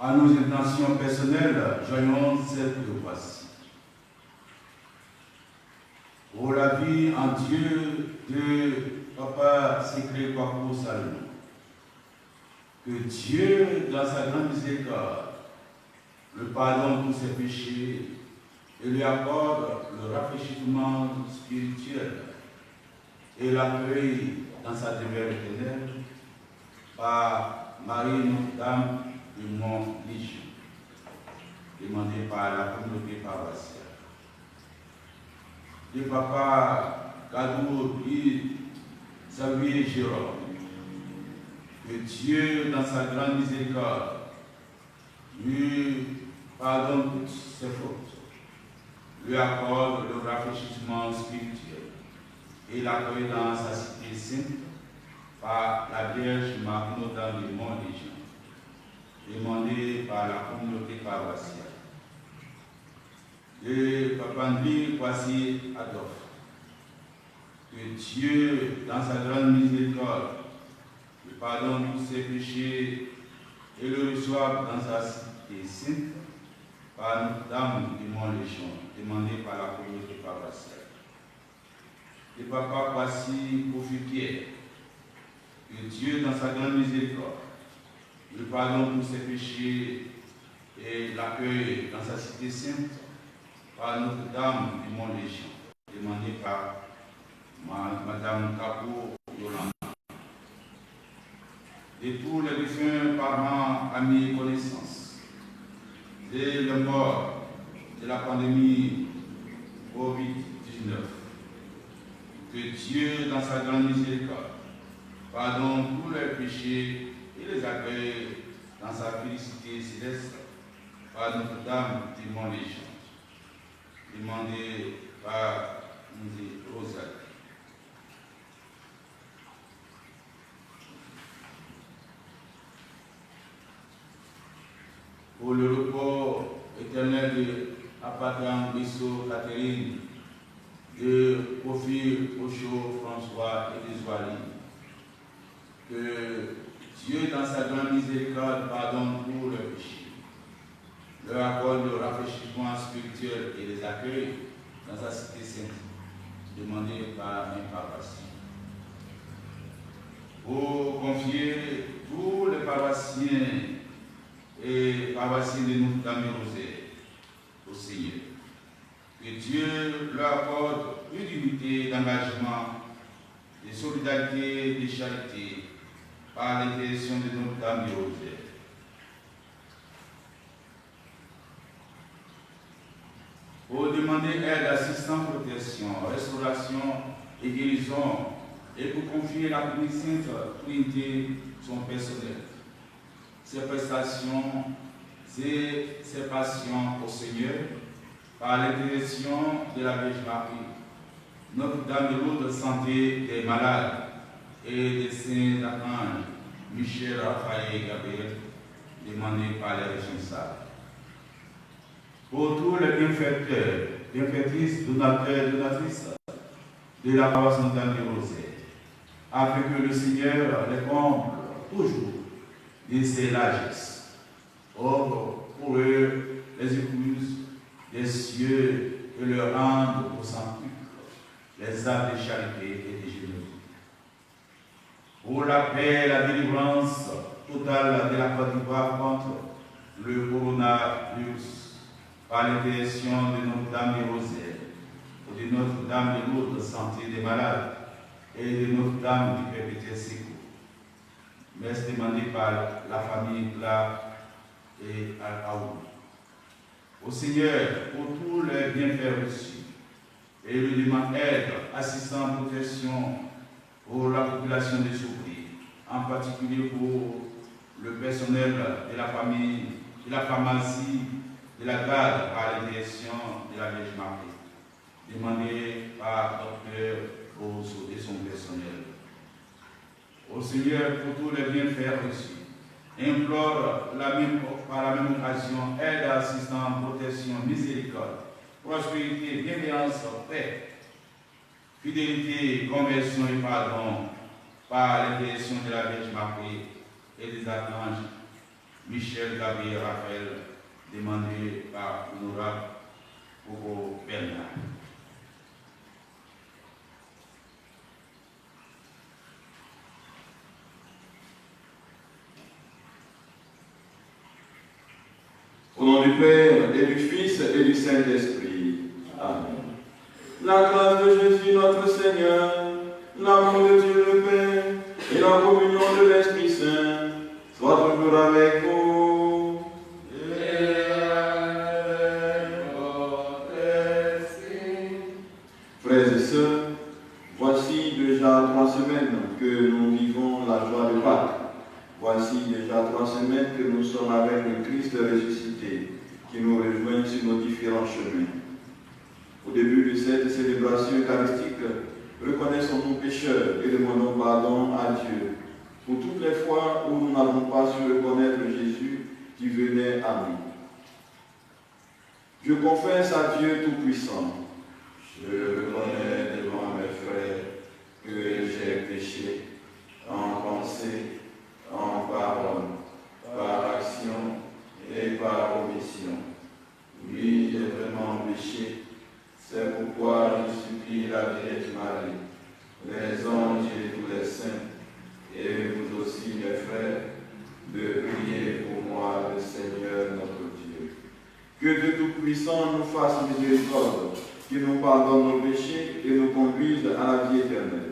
À nos intentions personnelles, joignons celle que voici. Pour la vie en Dieu de Papa Sécré Kwaku Salomon, que Dieu, dans sa grande miséricorde, le pardonne tous ses péchés et lui accorde le rafraîchissement spirituel et l'accueille dans sa demeure éternelle par Marie Notre-Dame du Mont Légion, demandé par la communauté paroissiale. De Papa Gadou Xavier Jérôme, que Dieu, dans sa grande miséricorde, lui pardonne toutes ses fautes, lui accorde le rafraîchissement spirituel et l'accueille dans sa cité sainte par la Vierge Marie Notre-Dame du Mont Légion, demandé par la communauté paroissiale. De Papa André Kwasi Adolphe, que Dieu, dans sa grande miséricorde, lui pardonne tous ses péchés et le reçoive dans sa cité sainte par Notre-Dame du Mont Légion, demandé par la communauté paroissiale. De Papa Kwasi Kofi Pierre, que Dieu, dans sa grande miséricorde, lui pardonne tous ses péchés et l'accueille dans sa cité sainte par Notre-Dame du Mont Légion, demandé par Madame Kapo Yolanda. De tous les défunts parents, amis et connaissances, dès le mort de la pandémie Covid-19, que Dieu, dans sa grande miséricorde, pardonne tous leurs péchés et les accueille dans sa félicité céleste par Notre-Dame du Mont Légion, demandé par Musée Rosalie. Pour le repos éternel de Apadran Bissot Catherine, de Kofi Ocho François et de Zouali, que Dieu, dans sa grande miséricorde, pardonne tous leurs péchés, leur accorde le rafraîchissement spirituel et les accueille dans sa cité sainte, demandé par un paroissien. Pour confier tous les paroissiens et paroissiens de Notre-Dame du Rosaire au Seigneur, que Dieu leur accorde une unité d'engagement, de solidarité et de charité par l'intercession de Notre-Dame du Rosaire. Pour demander aide, assistance, protection, restauration et guérison, et pour confier la puissante Trinité son personnel, ses prestations et ses passions au Seigneur, par l'intercession de la Vierge Marie, Notre-Dame de l'eau de santé des malades et des saints archanges, Michel, Raphaël et Gabriel, demandés par les responsables. Pour tous les bienfaiteurs, bienfaitrices, donateurs, donatrices de la paroisse Notre-Dame du Rosaire, afin que le Seigneur les comble toujours de ses largesses. Offre pour eux les épouses des cieux et leur rende au centuple les actes de charité et de générosité. Pour la paix et la délivrance totale de la Côte d'Ivoire contre le coronavirus, par l'intercession de Notre-Dame du Rosaire, et de Notre-Dame de l'eau de santé des malades, et de Notre-Dame du perpétuel secours. Messe demandée par la famille Plat et Al-Aoud. Au Seigneur, pour tous les bienfaits reçus, et lui demande aide, assistance, protection pour la population de Soukri, en particulier pour le personnel de la famille, de la pharmacie, de la garde par l'intercession de la Vierge Marie, demandé par Dr. Bozo et son personnel. Au Seigneur, pour tous les bienfaits reçus, implore par la même occasion aide, assistance, protection, miséricorde, prospérité, bienveillance, paix, fidélité, conversion et pardon par l'intercession de la Vierge Marie et des archanges Michel, Gabriel, Raphaël, demandé par l'honorable Coco Bernard. Au nom du Père et du Fils et du Saint-Esprit. Amen. La grâce de Jésus notre Seigneur, l'amour de Dieu le Père et la communion de l'Esprit Saint soient toujours avec vous. Et avec votre esprit. Frères et sœurs, voici déjà 3 semaines que nous vivons la joie de Pâques. Voici déjà 3 semaines que nous sommes avec le Christ ressuscité, qui nous rejoint sur nos différents chemins. Au début de cette célébration eucharistique, reconnaissons nos pécheurs et demandons pardon à Dieu pour toutes les fois où nous n'avons pas su reconnaître Jésus qui venait à nous. Je confesse à Dieu Tout-Puissant. Je reconnais devant mes frères que j'ai péché en pensée, en parole, par action et par omission. Oui, j'ai vraiment péché. C'est pourquoi je supplie la Vierge Marie, les anges et tous les saints, et vous aussi, mes frères, de prier pour moi, le Seigneur notre Dieu. Que Dieu Tout-Puissant nous fasse miséricorde, qu'il nous pardonne nos péchés et nous conduise à la vie éternelle.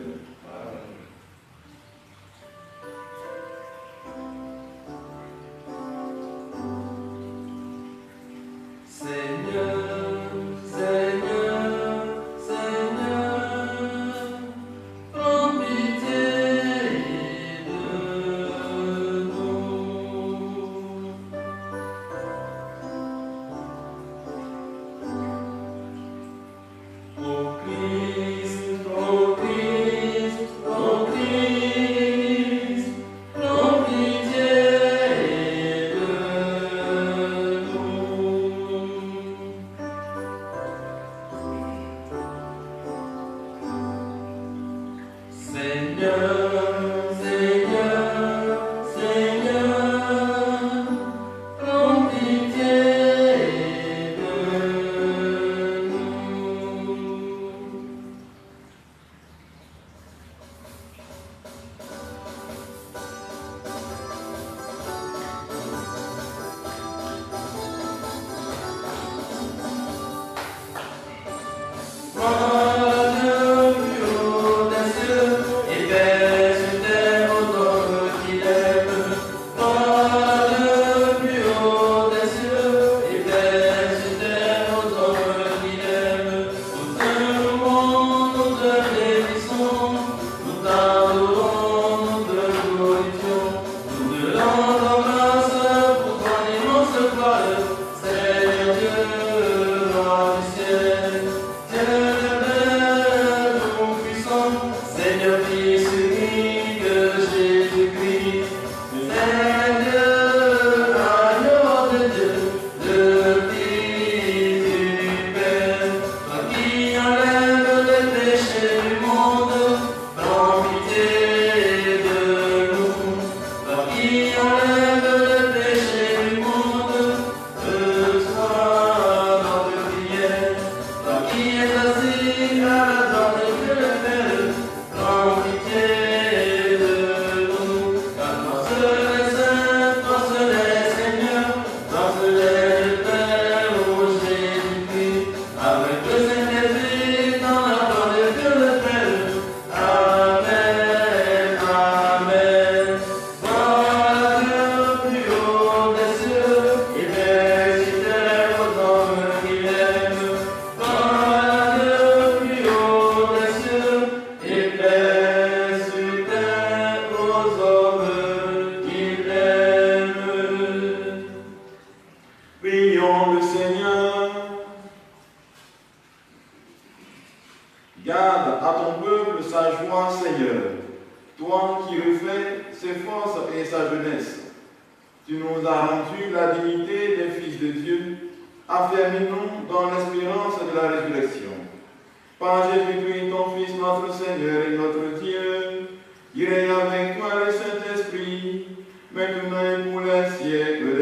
Maintenant et pour les siècles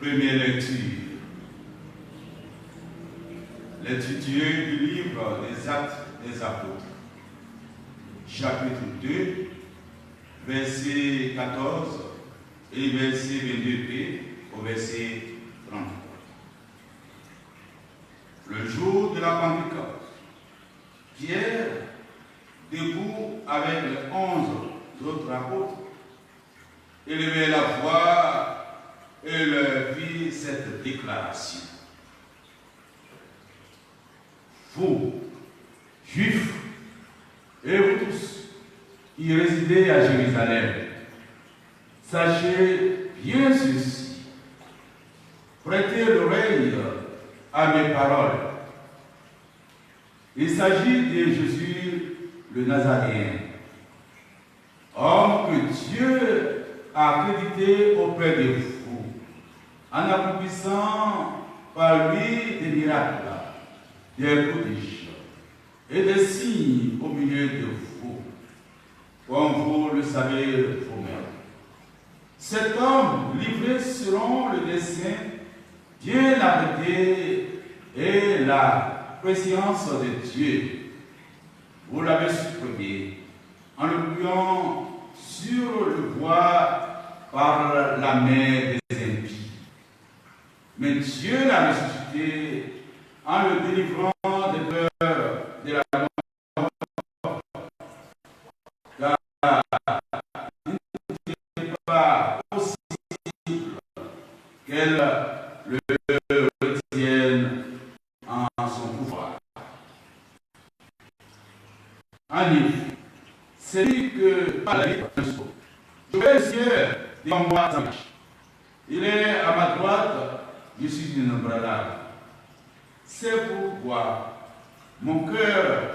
Première lecture. Lecture du livre des Actes des Apôtres, chapitre 2, verset 14 et verset 22b au verset 33. Le jour de la Pentecôte, Pierre, debout avec les 11 autres apôtres, élevait la voix et leur fit cette déclaration. Vous, Juifs, et vous tous qui résidez à Jérusalem, sachez bien ceci, prêtez l'oreille à mes paroles. Il s'agit de Jésus le Nazaréen, homme que Dieu a accrédité auprès de vous, en accomplissant par lui des miracles, des prodiges et des signes au milieu de vous, comme vous le savez vous-même. Cet homme, livré selon le dessein bien arrêté et la préscience de Dieu, vous l'avez supprimé en le pliant sur le bois par la main des impies. Mais Dieu l'a ressuscité en le délivrant des peurs de la mort, car il n'était pas possible qu'elle le retienne en son pouvoir. En effet, c'est lui que par la vie, je vais le Seigneur devant moi, il est à ma droite, je suis inébranlable. C'est pourquoi mon cœur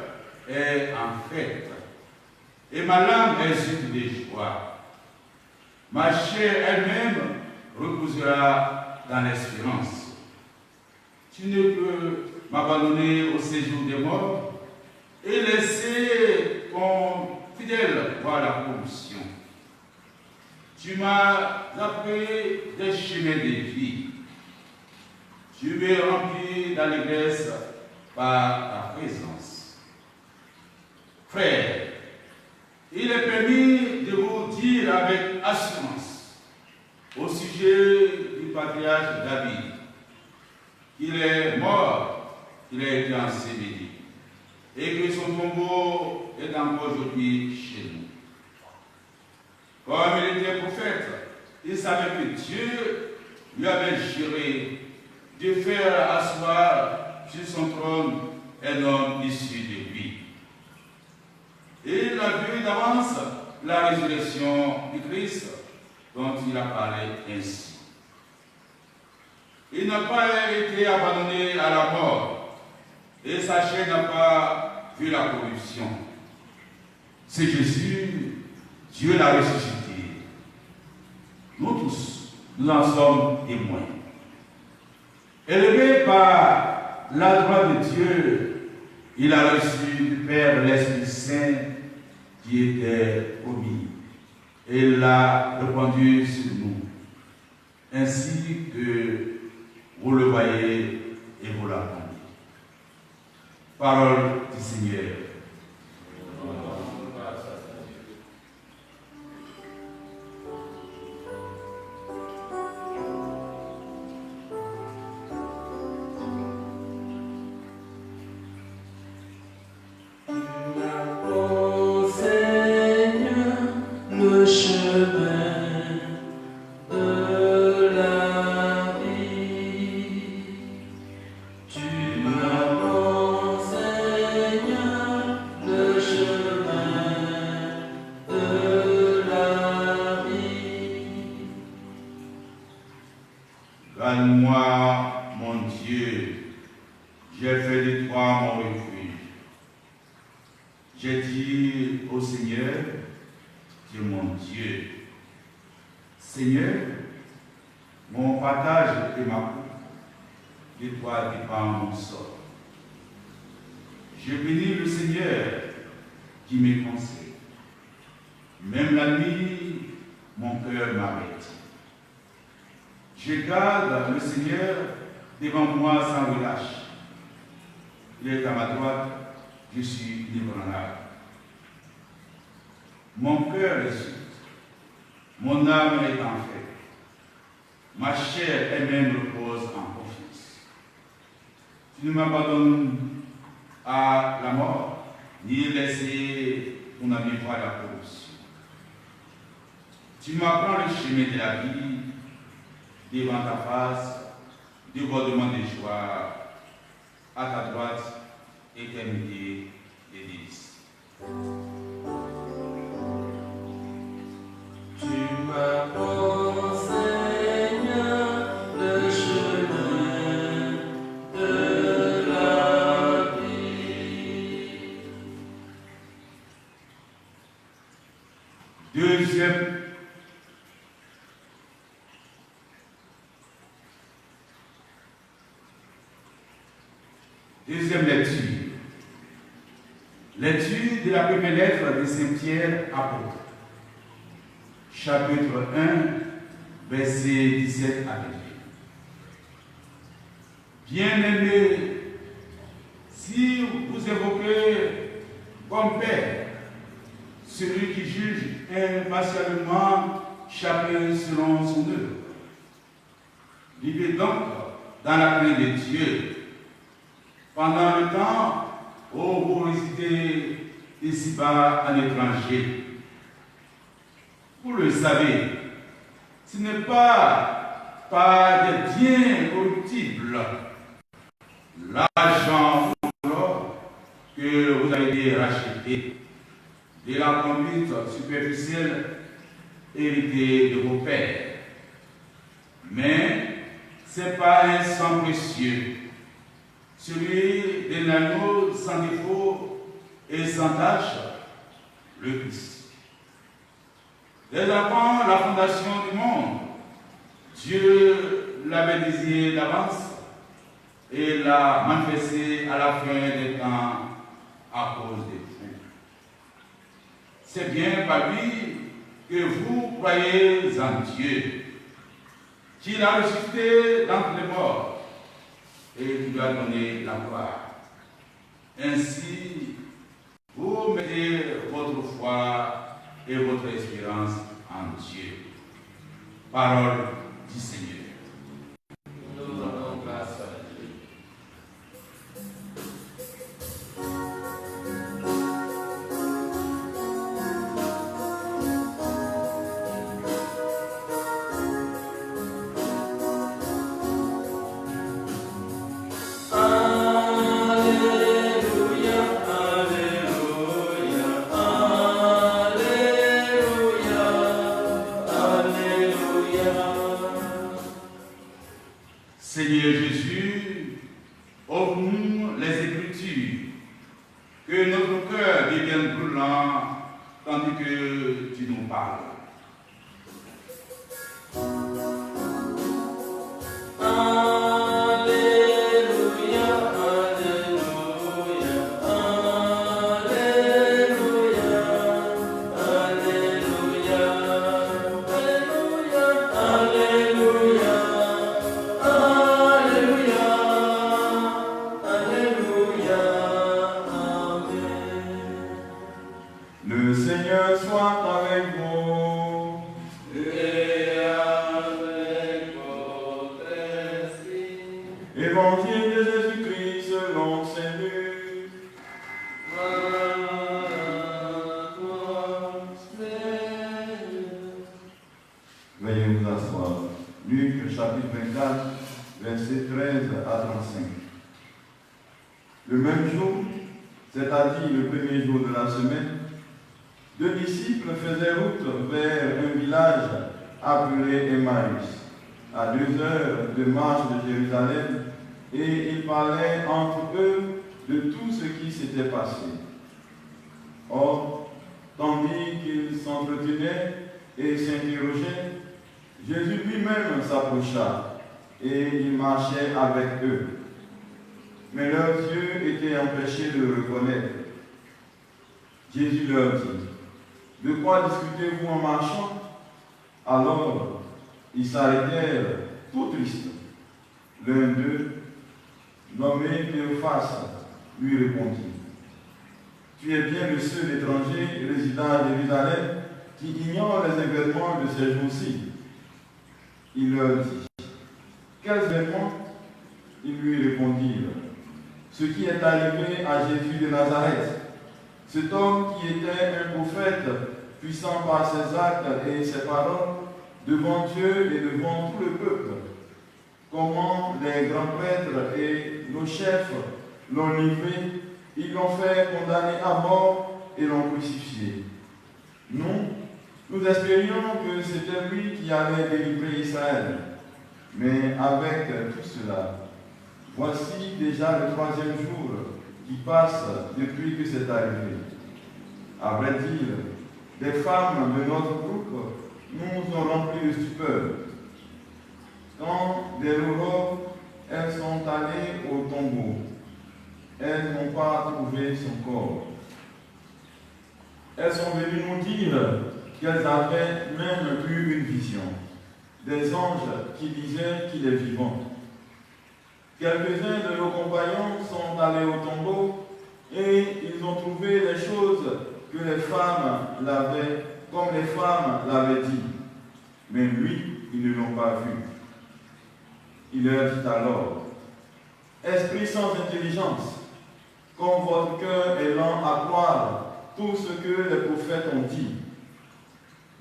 est en fête et ma langue exulte de joie. Ma chair elle-même reposera dans l'espérance. Tu ne peux m'abandonner au séjour des morts et laisser ton fidèle voir la corruption. Tu m'as appris des chemins de vie. Tu m'es rempli d'allégresse par ta présence. Frère, il est permis de vous dire avec assurance au sujet du patriarche David qu'il est mort, qu'il a été enseveli et que son tombeau est encore aujourd'hui chez nous. Comme il était prophète, il savait que Dieu lui avait juré de faire asseoir sur son trône un homme issu de lui. Et il a vu d'avance la résurrection du Christ dont il a parlé ainsi. Il n'a pas été abandonné à la mort et sa chair n'a pas vu la corruption. C'est Jésus, Dieu l'a ressuscité. Nous tous, nous en sommes témoins. Élevé par la droite de Dieu, il a reçu du Père l'Esprit Saint qui était promis. Et il l'a répandu sur nous, ainsi que vous le voyez et vous l'entendez. Parole du Seigneur. Garde-moi, mon Dieu, j'ai fait de toi mon refuge. J'ai dit au Seigneur, tu es mon Dieu. Seigneur, mon partage et ma coupe, de toi dépend mon sort. Je bénis le Seigneur qui me conseille. Même la nuit, mon cœur m'arrête. Je garde le Seigneur devant moi sans relâche. Il est à ma droite, je suis inébranlable. Mon cœur est sûr, mon âme est en paix. Ma chair elle-même repose en confiance. Tu ne m'abandonnes à la mort, ni laisser ton ami voir la corruption. Tu m'apprends le chemin de la vie, devant ta face, débordement de joie, à ta droite, éternité et délices. Tu m'apprends, Seigneur, le chemin de la vie. Deuxième lecture. Lecture de la première lettre de Saint Pierre apôtre. Chapitre 1, versets 17 à 22. Bien-aimés, si vous évoquez comme Père celui qui juge impartialement chacun selon son œuvre, vivez donc dans la crainte de Dieu pendant le temps où vous résidez ici-bas en étranger. Vous le savez, ce n'est pas par des biens corruptibles, l'argent ou l'or, que vous avez été rachetés de la conduite superficielle héritée de vos pères. Mais c'est par un sang précieux, celui d'un agneau sans défaut et sans tache, le Christ. Dès avant la fondation du monde, Dieu l'avait désiré d'avance et l'a manifesté à la fin des temps à cause de vous. C'est bien par lui que vous croyez en Dieu, qu'il a ressuscité d'entre les morts et qui lui a donné la gloire. Ainsi, vous mettez votre foi et votre espérance en Dieu. Parole du Seigneur. Nous rendons grâce à Dieu. Seigneur Jésus, offre-nous les Écritures, que notre cœur devienne brûlant tandis que tu nous parles. Le Seigneur soit avec vous. Et avec votre esprit. Évangile de Jésus-Christ selon Saint Luc. Gloire à toi, Seigneur. Veuillez vous asseoir. Luc chapitre 24, versets 13 à 35. Le même jour, c'est-à-dire le premier jour de la semaine, 2 disciples faisaient route vers un village appelé Emmaüs, à 2 heures de marche de Jérusalem, et ils parlaient entre eux de tout ce qui s'était passé. Or, tandis qu'ils s'entretenaient et s'interrogeaient, Jésus lui-même s'approcha, et il marchait avec eux. Mais leurs yeux étaient empêchés de le reconnaître. Jésus leur dit: de quoi discutez-vous en marchant? Alors, ils s'arrêtèrent tout triste. L'un d'eux, nommé Cléophas, lui répondit: Tu es bien le seul étranger résidant à Jérusalem qui ignore les événements de ces jours-ci. Il leur dit: Quels événements? Ils lui répondirent: Ce qui est arrivé à Jésus de Nazareth, cet homme qui était un prophète, puissant par ses actes et ses paroles, devant Dieu et devant tout le peuple. Comment les grands prêtres et nos chefs l'ont livré, ils l'ont fait condamner à mort et l'ont crucifié. Nous espérions que c'était lui qui allait délivrer Israël. Mais avec tout cela, voici déjà le 3e jour qui passe depuis que c'est arrivé. À vrai dire, des femmes de notre groupe nous ont remplis de stupeur. Quand dès l'aurore, elles sont allées au tombeau, elles n'ont pas trouvé son corps. Elles sont venues nous dire qu'elles avaient même eu une vision, des anges qui disaient qu'il est vivant. Quelques-uns de nos compagnons sont allés au tombeau et ils ont trouvé les choses que les femmes l'avaient, comme les femmes l'avaient dit. Mais lui, ils ne l'ont pas vu. Il leur dit alors: Esprit sans intelligence, comme votre cœur est lent à croire tout ce que les prophètes ont dit.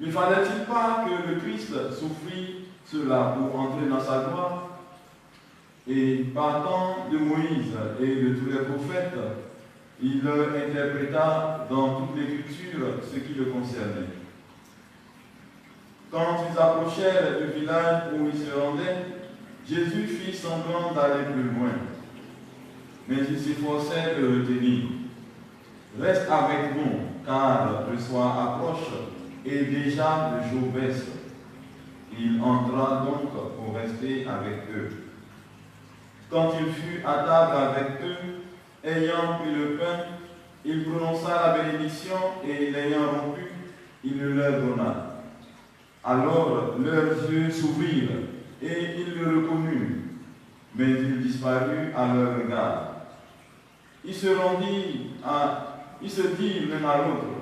Ne fallait-il pas que le Christ souffrit cela pour entrer dans sa gloire? Et partant de Moïse et de tous les prophètes, il leur interpréta dans toute l'Écriture ce qui le concernait. Quand ils approchèrent du village où ils se rendaient, Jésus fit semblant d'aller plus loin, mais il s'efforçait de le retenir. Reste avec nous, car le soir approche et déjà le jour baisse. Il entra donc pour rester avec eux. Quand il fut à table avec eux, ayant pris le pain, il prononça la bénédiction et l'ayant rompu, il le leur donna. Alors leurs yeux s'ouvrirent et ils le reconnurent, mais il disparut à leur regard. Ils se dirent l'un à l'autre: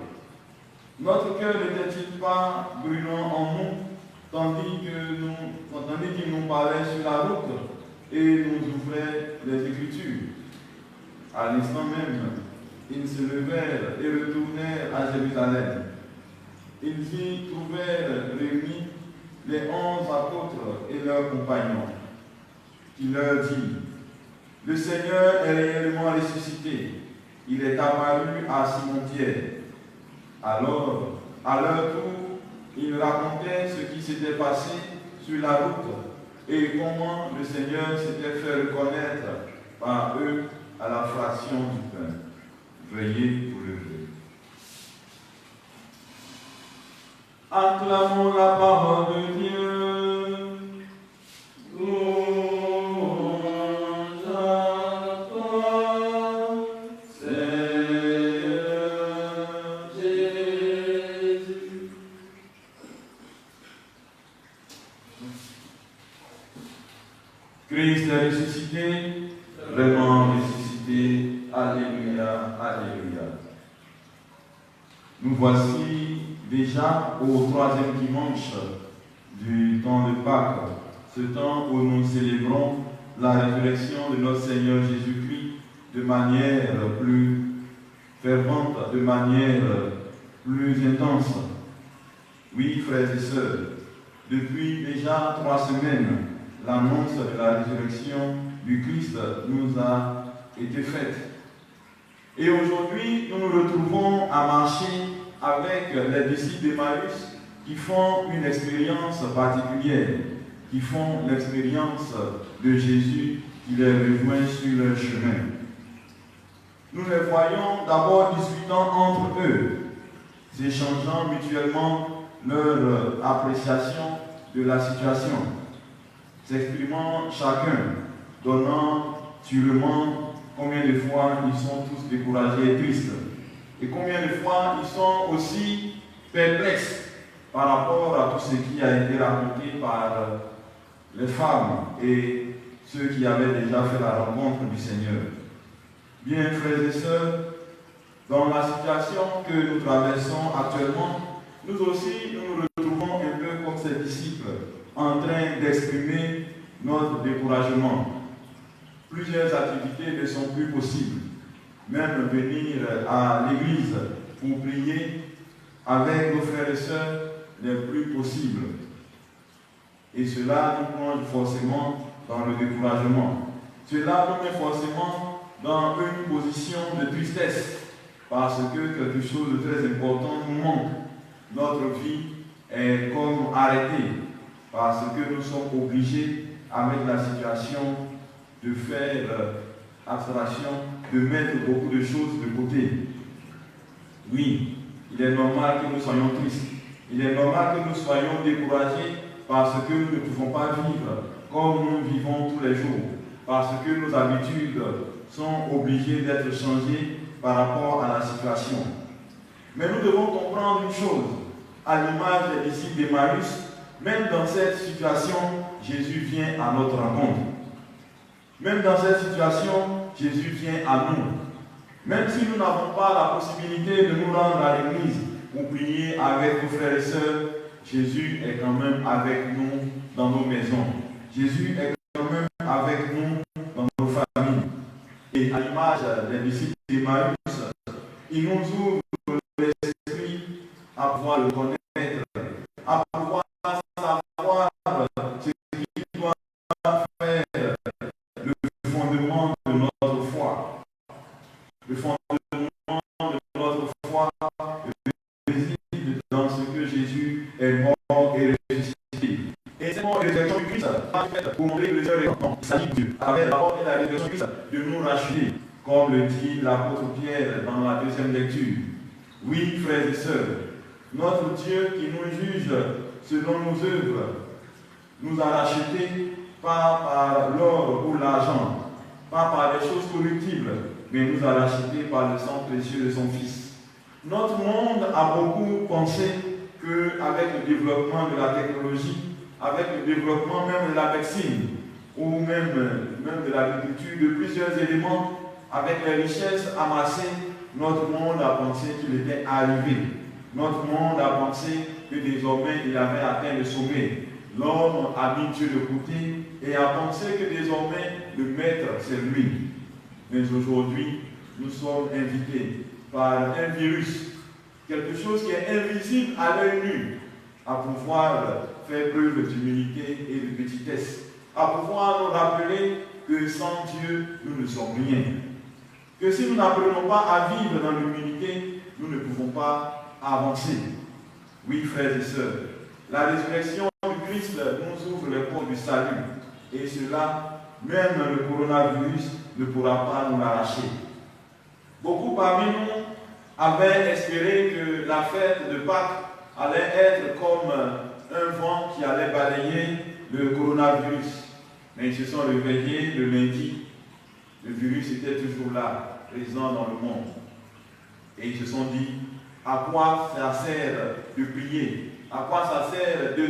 Notre cœur n'était-il pas brûlant en nous, tandis qu'il nous parlait sur la route et nous ouvrait les Écritures? À l'instant même, ils se levèrent et retournèrent à Jérusalem. Ils y trouvèrent réunis les 11 apôtres et leurs compagnons, qui leur dit: Le Seigneur est réellement ressuscité. Il est apparu à Simon-Pierre. Alors, à leur tour, ils racontaient ce qui s'était passé sur la route et comment le Seigneur s'était fait reconnaître par eux à la fraction du pain. Veuillez vous lever. Acclamons la parole de Dieu. Christ est ressuscité, vraiment ressuscité. Alléluia, alléluia. Nous voici déjà au 3e dimanche du temps de Pâques, ce temps où nous célébrons la résurrection de notre Seigneur Jésus-Christ de manière plus fervente, de manière plus intense. Oui, frères et sœurs, depuis déjà 3 semaines, l'annonce de la résurrection du Christ nous a été faite. Et aujourd'hui, nous nous retrouvons à marcher avec les disciples d'Emmaüs qui font une expérience particulière, qui font l'expérience de Jésus qui les rejoint sur leur chemin. Nous les voyons d'abord discutant entre eux, s'échangeant mutuellement leur appréciation de la situation, s'exprimant chacun, donnant sûrement combien de fois ils sont tous découragés et tristes, et combien de fois ils sont aussi perplexes par rapport à tout ce qui a été raconté par les femmes et ceux qui avaient déjà fait la rencontre du Seigneur. Bien, frères et sœurs, dans la situation que nous traversons actuellement, nous aussi, nous nous retrouvons un peu comme ces disciples, en train d'exprimer notre découragement. Plusieurs activités ne sont plus possibles. Même venir à l'église pour prier avec nos frères et sœurs n'est plus possible. Et cela nous plonge forcément dans le découragement. Cela nous met forcément dans une position de tristesse parce que quelque chose de très important nous manque. Notre vie est comme arrêtée parce que nous sommes obligés, avec la situation, de faire abstraction, de mettre beaucoup de choses de côté. Oui, il est normal que nous soyons tristes. Il est normal que nous soyons découragés parce que nous ne pouvons pas vivre comme nous vivons tous les jours. Parce que nos habitudes sont obligées d'être changées par rapport à la situation. Mais nous devons comprendre une chose. À l'image des disciples d'Emmaüs, même dans cette situation, Jésus vient à notre rencontre. Même dans cette situation, Jésus vient à nous. Même si nous n'avons pas la possibilité de nous rendre à l'église pour prier avec nos frères et sœurs, Jésus est quand même avec nous dans nos maisons. Jésus est quand même avec nous dans nos familles. Et à l'image des disciples d'Emmaüs, il nous ouvre l'esprit à pouvoir le connaître, à pouvoir savoir ce qui doit faire le fondement de notre foi. Le fondement de notre foi réside dans ce que Jésus est mort et ressuscité. Et c'est mort et résurrection du Christ pour montrer que le Seigneur est vivant. Il s'agit de, avec la mort et la résurrection du Christ, de nous racheter, comme le dit l'apôtre Pierre dans la deuxième lecture. Oui, frères et sœurs, notre Dieu qui nous juge selon nos œuvres nous a rachetés pas par l'or ou l'argent, pas par des choses corruptibles, mais nous a rachetés par le sang précieux de son Fils. Notre monde a beaucoup pensé qu'avec le développement de la technologie, avec le développement même de la médecine, ou même de l'agriculture, de plusieurs éléments, avec les richesses amassées, notre monde a pensé qu'il était arrivé. Notre monde a pensé que désormais il avait atteint le sommet. L'homme a mis Dieu de côté et a pensé que désormais le maître c'est lui. Mais aujourd'hui, nous sommes invités par un virus, quelque chose qui est invisible à l'œil nu, à pouvoir faire preuve d'humilité et de petitesse, à pouvoir nous rappeler que sans Dieu, nous ne sommes rien. Que si nous n'apprenons pas à vivre dans l'humilité, nous ne pouvons pas avancer. Oui, frères et sœurs, la résurrection du Christ nous ouvre les portes du salut. Et cela, même le coronavirus ne pourra pas nous l'arracher. Beaucoup parmi nous avaient espéré que la fête de Pâques allait être comme un vent qui allait balayer le coronavirus. Mais ils se sont réveillés le lundi. Le virus était toujours là, présent dans le monde. Et ils se sont dit, à quoi ça sert de prier? À quoi ça sert de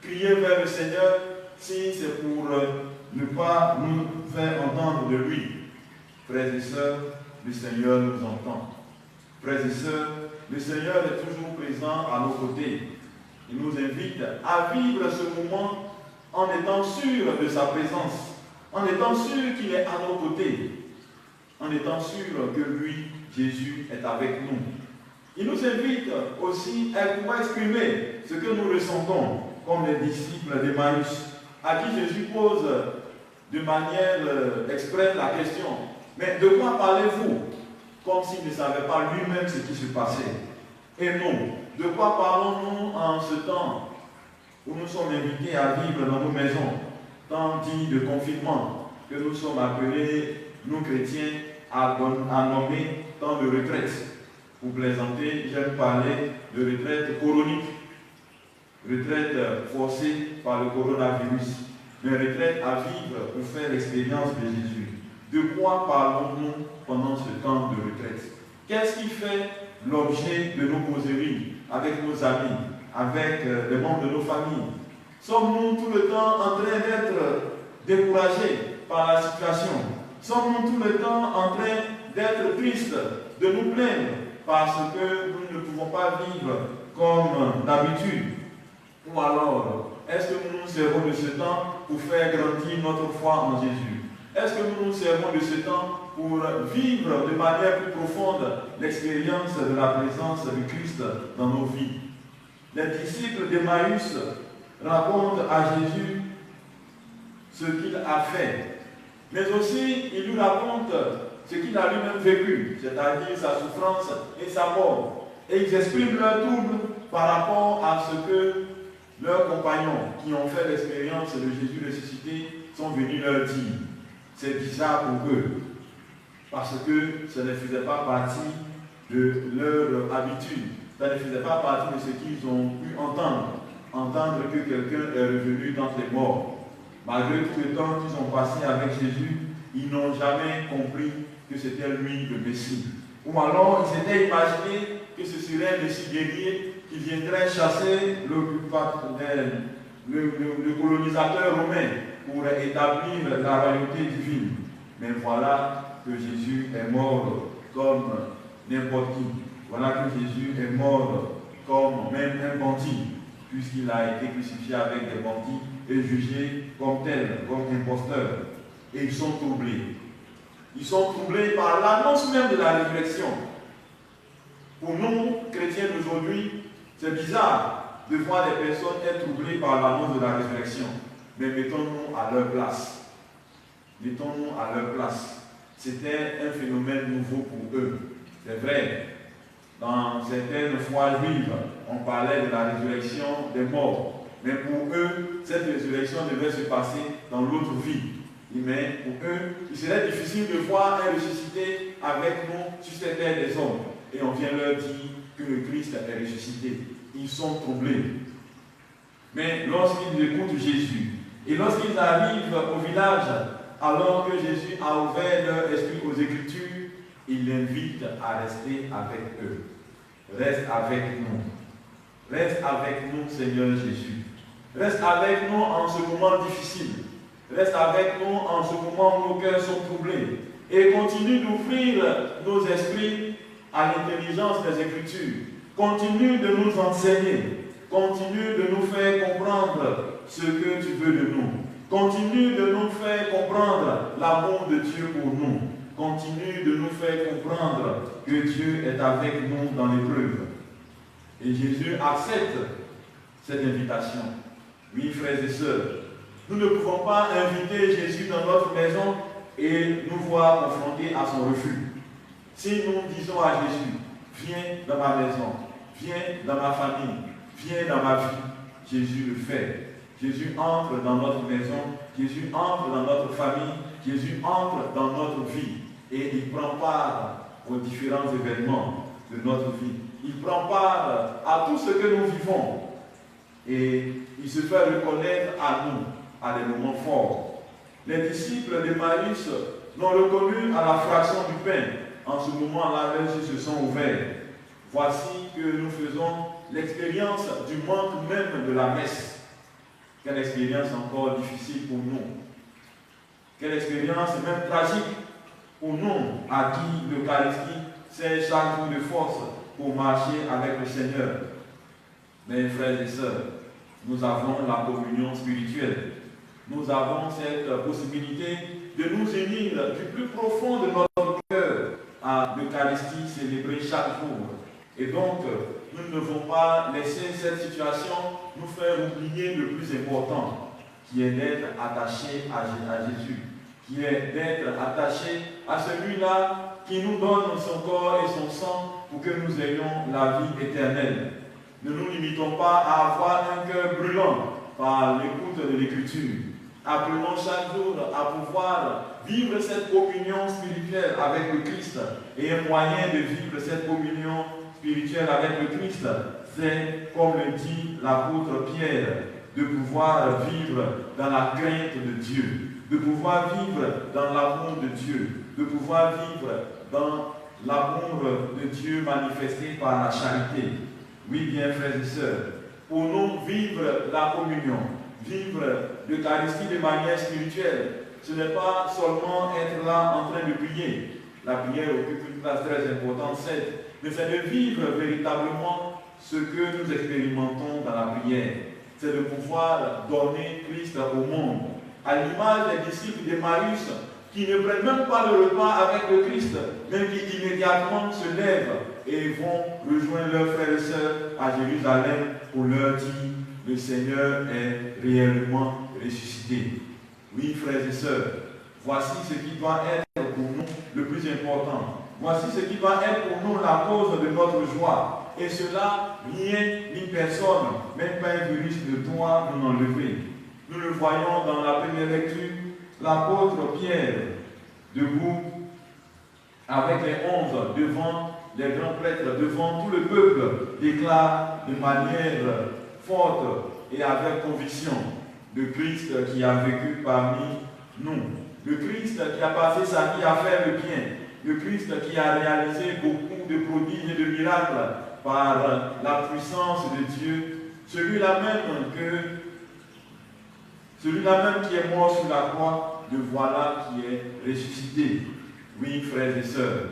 crier vers le Seigneur si c'est pour ne pas nous faire entendre de lui? Frères et sœurs, le Seigneur nous entend. Frères et sœurs, le Seigneur est toujours présent à nos côtés. Il nous invite à vivre ce moment en étant sûr de sa présence, en étant sûr qu'il est à nos côtés, en étant sûr que lui, Jésus, est avec nous. Il nous invite aussi à pouvoir exprimer ce que nous ressentons comme les disciples d'Emmaüs, à qui Jésus pose de manière exprès la question, mais de quoi parlez-vous? Comme s'il ne savait pas lui-même ce qui se passait. Et nous, de quoi parlons-nous en ce temps où nous sommes invités à vivre dans nos maisons, temps dit de confinement, que nous sommes appelés, nous chrétiens, à nommer temps de retraite? Pour plaisanter, j'aime parler de retraite coronique, retraite forcée par le coronavirus, mais retraite à vivre pour faire l'expérience de Jésus. De quoi parlons-nous pendant ce temps de retraite? Qu'est-ce qui fait l'objet de nos causeries avec nos amis, avec les membres de nos familles? Sommes-nous tout le temps en train d'être découragés par la situation? Sommes-nous tout le temps en train d'être tristes, de nous plaindre parce que nous ne pouvons pas vivre comme d'habitude? Ou alors, est-ce que nous nous servons de ce temps pour faire grandir notre foi en Jésus? Est-ce que nous nous servons de ce temps pour vivre de manière plus profonde l'expérience de la présence du Christ dans nos vies? Les disciples d'Emmaüs racontent à Jésus ce qu'il a fait, mais aussi il lui raconte ce qu'il a lui-même vécu, c'est-à-dire sa souffrance et sa mort. Et ils expriment leur trouble par rapport à ce que leurs compagnons qui ont fait l'expérience de Jésus ressuscité sont venus leur dire. C'est bizarre pour eux, parce que ça ne faisait pas partie de leur habitude, ça ne faisait pas partie de ce qu'ils ont pu entendre que quelqu'un est revenu d'entre les morts. Malgré tout le temps qu'ils ont passé avec Jésus, ils n'ont jamais compris que c'était lui le Messie. Ou alors ils s'étaient imaginés que ce serait un Messie guerrier qui viendrait chasser le colonisateur romain pour établir la royauté divine. Mais voilà que Jésus est mort comme n'importe qui. Voilà que Jésus est mort comme même un bandit, puisqu'il a été crucifié avec des bandits et jugé comme tel, comme imposteur. Et ils sont troublés. Ils sont troublés par l'annonce même de la résurrection. Pour nous, chrétiens d'aujourd'hui, c'est bizarre de voir des personnes être troublées par l'annonce de la résurrection. Mais mettons-nous à leur place. Mettons-nous à leur place. C'était un phénomène nouveau pour eux. C'est vrai. Dans certaines foi juives, on parlait de la résurrection des morts. Mais pour eux, cette résurrection devait se passer dans l'autre vie. Mais pour eux, il serait difficile de voir un ressuscité avec nous sur cette terre des hommes. Et on vient leur dire que le Christ est ressuscité. Ils sont troublés. Mais lorsqu'ils écoutent Jésus, et lorsqu'ils arrivent au village, alors que Jésus a ouvert leur esprit aux Écritures, il l'invite à rester avec eux. Reste avec nous. Reste avec nous, Seigneur Jésus. Reste avec nous en ce moment difficile. Reste avec nous en ce moment où nos cœurs sont troublés. Et continue d'ouvrir nos esprits à l'intelligence des Écritures. Continue de nous enseigner. Continue de nous faire comprendre ce que tu veux de nous. Continue de nous faire comprendre l'amour de Dieu pour nous. Continue de nous faire comprendre que Dieu est avec nous dans l'épreuve. Et Jésus accepte cette invitation. Oui, frères et sœurs, nous ne pouvons pas inviter Jésus dans notre maison et nous voir confrontés à son refus. Si nous disons à Jésus, viens dans ma maison, viens dans ma famille, viens dans ma vie, Jésus le fait. Jésus entre dans notre maison, Jésus entre dans notre famille, Jésus entre dans notre vie et il prend part aux différents événements de notre vie. Il prend part à tout ce que nous vivons et il se fait reconnaître à nous à des moments forts. Les disciples d'Emmaüs l'ont reconnu à la fraction du pain. En ce moment-là, leurs yeux se sont ouverts. Voici que nous faisons l'expérience du manque même de la messe. Quelle expérience encore difficile pour nous. Quelle expérience même tragique pour nous à qui l'Eucharistie c'est chaque jour de force pour marcher avec le Seigneur. Mes frères et sœurs, nous avons la communion spirituelle. Nous avons cette possibilité de nous unir du plus profond de notre cœur à l'Eucharistie célébrée chaque jour. Et donc, nous ne devons pas laisser cette situation nous faire oublier le plus important, qui est d'être attachés à Jésus, qui est d'être attachés à celui-là qui nous donne son corps et son sang pour que nous ayons la vie éternelle. Ne nous limitons pas à avoir un cœur brûlant par l'écoute de l'Écriture. Apprenons chaque jour à pouvoir vivre cette communion spirituelle avec le Christ. Et un moyen de vivre cette communion spirituelle avec le Christ, c'est, comme le dit l'apôtre Pierre, de pouvoir vivre dans la crainte de Dieu, de pouvoir vivre dans l'amour de Dieu, de pouvoir vivre dans l'amour de Dieu manifesté par la charité. Oui, bien, frères et sœurs, pour nous vivre la communion, vivre l'Eucharistie de manière spirituelle. Ce n'est pas seulement être là en train de prier. La prière occupe une place très importante, certes, mais c'est de vivre véritablement ce que nous expérimentons dans la prière. C'est de pouvoir donner Christ au monde. À l'image des disciples d'Emmaüs qui ne prennent même pas le repas avec le Christ, mais qui immédiatement se lèvent et vont rejoindre leurs frères et sœurs à Jérusalem pour leur dire le Seigneur est réellement ressuscité. Oui, frères et sœurs, voici ce qui doit être pour nous le plus important. Voici ce qui doit être pour nous la cause de notre joie. Et cela, rien ni personne, même pas un virus ne doit nous enlever. Nous le voyons dans la première lecture, l'apôtre Pierre, debout avec les 11 devant les grands prêtres, devant tout le peuple, déclare de manière forte et avec conviction le Christ qui a vécu parmi nous, le Christ qui a passé sa vie à faire le bien, le Christ qui a réalisé beaucoup de prodiges et de miracles par la puissance de Dieu, celui-là même qui est mort sur la croix, le voilà qui est ressuscité. Oui, frères et sœurs,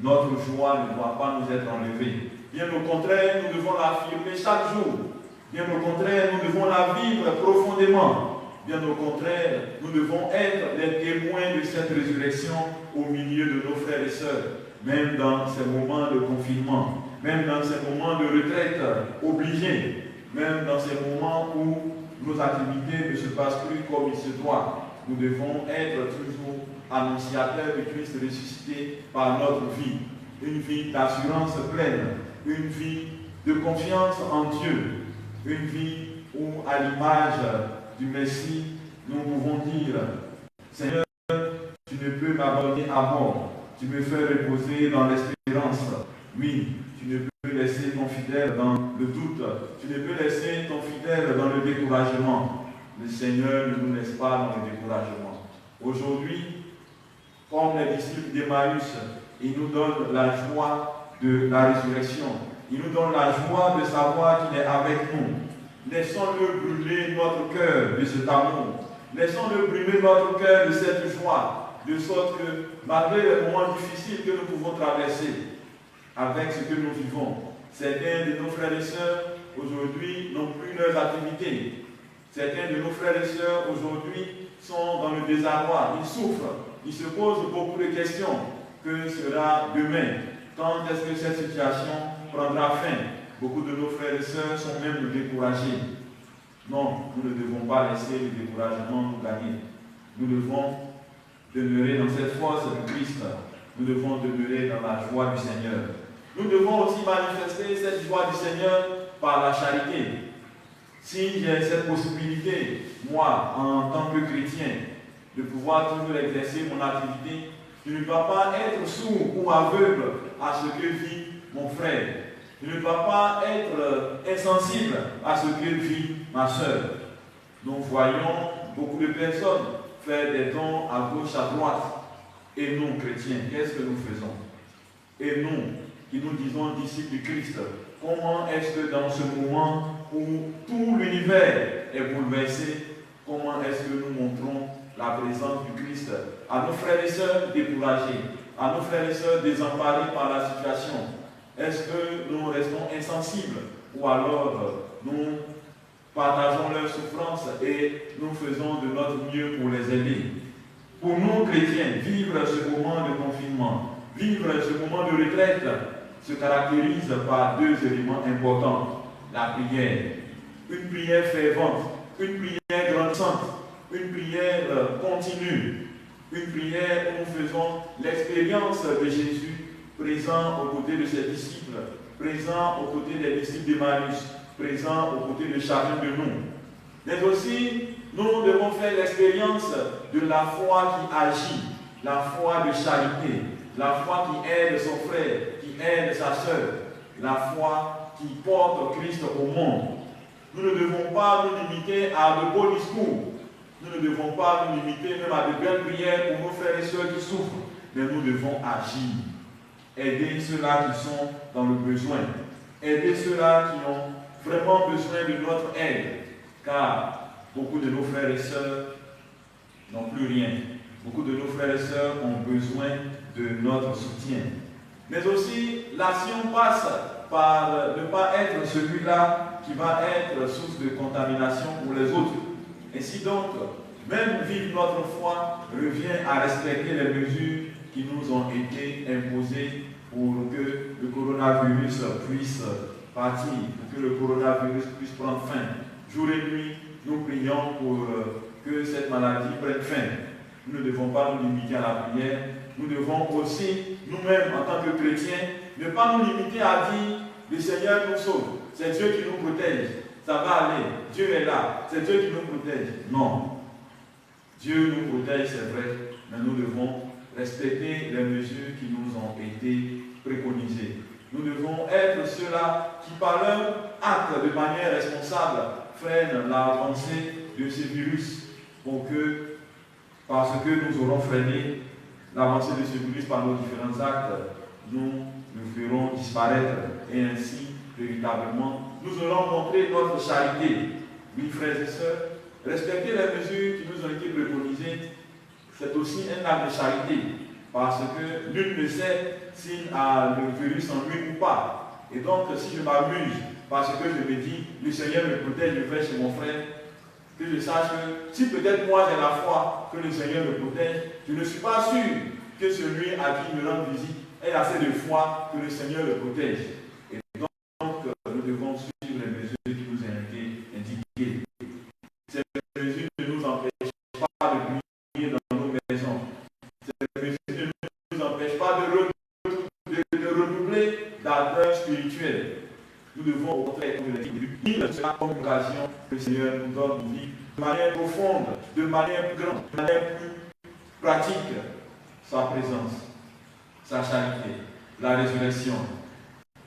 notre joie ne doit pas nous être enlevée. Bien au contraire, nous devons l'affirmer chaque jour. Bien au contraire, nous devons la vivre profondément. Bien au contraire, nous devons être les témoins de cette résurrection au milieu de nos frères et sœurs, même dans ces moments de confinement, même dans ces moments de retraite obligés, même dans ces moments où nos activités ne se passent plus comme il se doit. Nous devons être toujours annonciateurs du Christ ressuscité par notre vie. Une vie d'assurance pleine, une vie de confiance en Dieu, une vie où, à l'image du Messie, nous pouvons dire: Seigneur, tu ne peux m'abandonner à mort, tu me fais reposer dans l'espérance. Oui, tu ne peux laisser ton fidèle dans le doute, tu ne peux laisser ton fidèle dans le découragement. Le Seigneur ne nous laisse pas dans le découragement. Aujourd'hui, comme les disciples d'Emmaüs, il nous donne la joie de la résurrection. Il nous donne la joie de savoir qu'il est avec nous. Laissons-le brûler notre cœur de cet amour. Laissons-le brûler notre cœur de cette joie, de sorte que, malgré les moments difficiles que nous pouvons traverser, avec ce que nous vivons, certains de nos frères et sœurs aujourd'hui n'ont plus leurs activités. Certains de nos frères et sœurs aujourd'hui sont dans le désarroi, ils souffrent, ils se posent beaucoup de questions. Que sera demain? Quand est-ce que cette situation prendra fin? Beaucoup de nos frères et sœurs sont même découragés. Non, nous ne devons pas laisser le découragement nous gagner. Nous devons demeurer dans cette force de Christ. Nous devons demeurer dans la joie du Seigneur. Nous devons aussi manifester cette joie du Seigneur par la charité. Si j'ai cette possibilité, moi, en tant que chrétien, de pouvoir toujours exercer mon activité, je ne dois pas être sourd ou aveugle à ce que vit mon frère. Je ne dois pas être insensible à ce que vit ma soeur. Nous voyons beaucoup de personnes faire des dons à gauche, à droite. Et nous, chrétiens, qu'est-ce que nous faisons? Et nous, qui nous disons disciples du Christ, comment est-ce que dans ce moment où tout l'univers est bouleversé, comment est-ce que nous montrons la présence du Christ à nos frères et sœurs découragés, à nos frères et sœurs désemparés par la situation? Est-ce que nous restons insensibles ou alors nous partageons leurs souffrances et nous faisons de notre mieux pour les aider? Pour nous, chrétiens, vivre ce moment de confinement, vivre ce moment de retraite se caractérise par deux éléments importants. La prière, une prière fervente, une prière grandissante, une prière continue, une prière où nous faisons l'expérience de Jésus présent aux côtés de ses disciples, présent aux côtés des disciples d'Emmaüs, présent aux côtés de chacun de nous. Mais aussi, nous devons faire l'expérience de la foi qui agit, la foi de charité, la foi qui aide son frère, qui aide sa sœur, la foi qui porte Christ au monde. Nous ne devons pas nous limiter à de beaux discours. Nous ne devons pas nous limiter même à de belles prières pour nos frères et sœurs qui souffrent. Mais nous devons agir. Aider ceux-là qui sont dans le besoin. Aider ceux-là qui ont vraiment besoin de notre aide. Car beaucoup de nos frères et sœurs n'ont plus rien. Beaucoup de nos frères et sœurs ont besoin de notre soutien. Mais aussi, l'action passe par ne pas être celui-là qui va être source de contamination pour les autres. Ainsi donc, même vivre notre foi revient à respecter les mesures qui nous ont été imposées pour que le coronavirus puisse partir, pour que le coronavirus puisse prendre fin. Jour et nuit, nous prions pour que cette maladie prenne fin. Nous ne devons pas nous limiter à la prière. Nous devons aussi, nous-mêmes, en tant que chrétiens, ne pas nous limiter à dire « Le Seigneur nous sauve, c'est Dieu qui nous protège, ça va aller, Dieu est là, c'est Dieu qui nous protège. » Non. Dieu nous protège, c'est vrai, mais nous devons respecter les mesures qui nous ont été préconisées. Nous devons être ceux-là qui, par leur acte de manière responsable, freinent l'avancée de ce virus parce que nous aurons freiné l'avancée de ce virus par nos différents actes, nous nous ferons disparaître et ainsi, véritablement, nous aurons montré notre charité. Oui, frères et sœurs, respecter les mesures qui nous ont été préconisées, c'est aussi un acte de charité, parce que nul ne sait s'il a le virus en lui ou pas. Et donc, si je m'amuse, parce que je me dis, le Seigneur me protège, je vais chez mon frère, que je sache que si peut-être moi j'ai la foi que le Seigneur me protège, je ne suis pas sûr que celui à qui il me rend visite ait assez de foi que le Seigneur le protège. Et donc, nous devons suivre les mesures qui nous ont été indiquées. Ces mesures ne nous empêchent pas de prier dans nos maisons. Ces mesures ne nous empêchent pas de redoubler d'ardeur spirituelle. Nous devons au contraire vivre cela comme une occasion que le Seigneur nous donne de vivre de manière profonde, de manière plus grande, de manière plus pratique, sa présence, sa charité, la résurrection.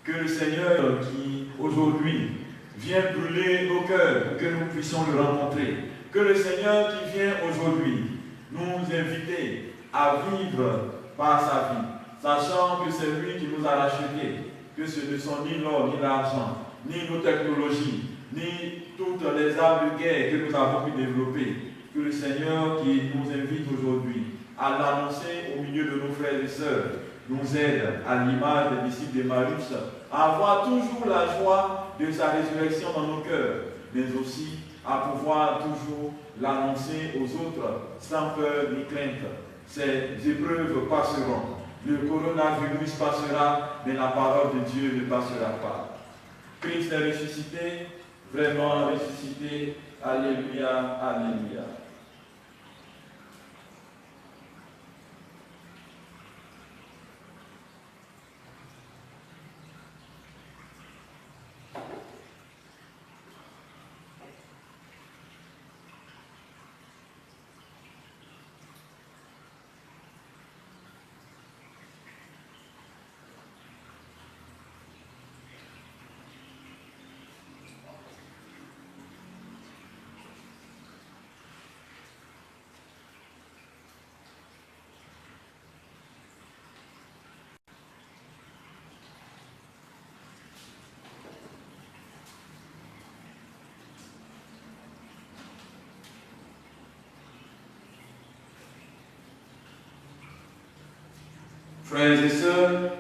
Que le Seigneur qui aujourd'hui vient brûler nos cœurs pour que nous puissions le rencontrer, que le Seigneur qui vient aujourd'hui nous inviter à vivre par sa vie, sachant que c'est lui qui nous a rachetés, que ce ne sont ni l'or, ni l'argent, ni nos technologies, ni toutes les armes de guerre que nous avons pu développer. Que le Seigneur qui nous invite aujourd'hui à l'annoncer au milieu de nos frères et sœurs nous aide, à l'image des disciples d'Emmaüs, à avoir toujours la joie de sa résurrection dans nos cœurs, mais aussi à pouvoir toujours l'annoncer aux autres sans peur ni crainte. Ces épreuves passeront. Le coronavirus passera, mais la parole de Dieu ne passera pas. Christ est ressuscité, vraiment ressuscité. Alléluia, alléluia. Frères et sœurs,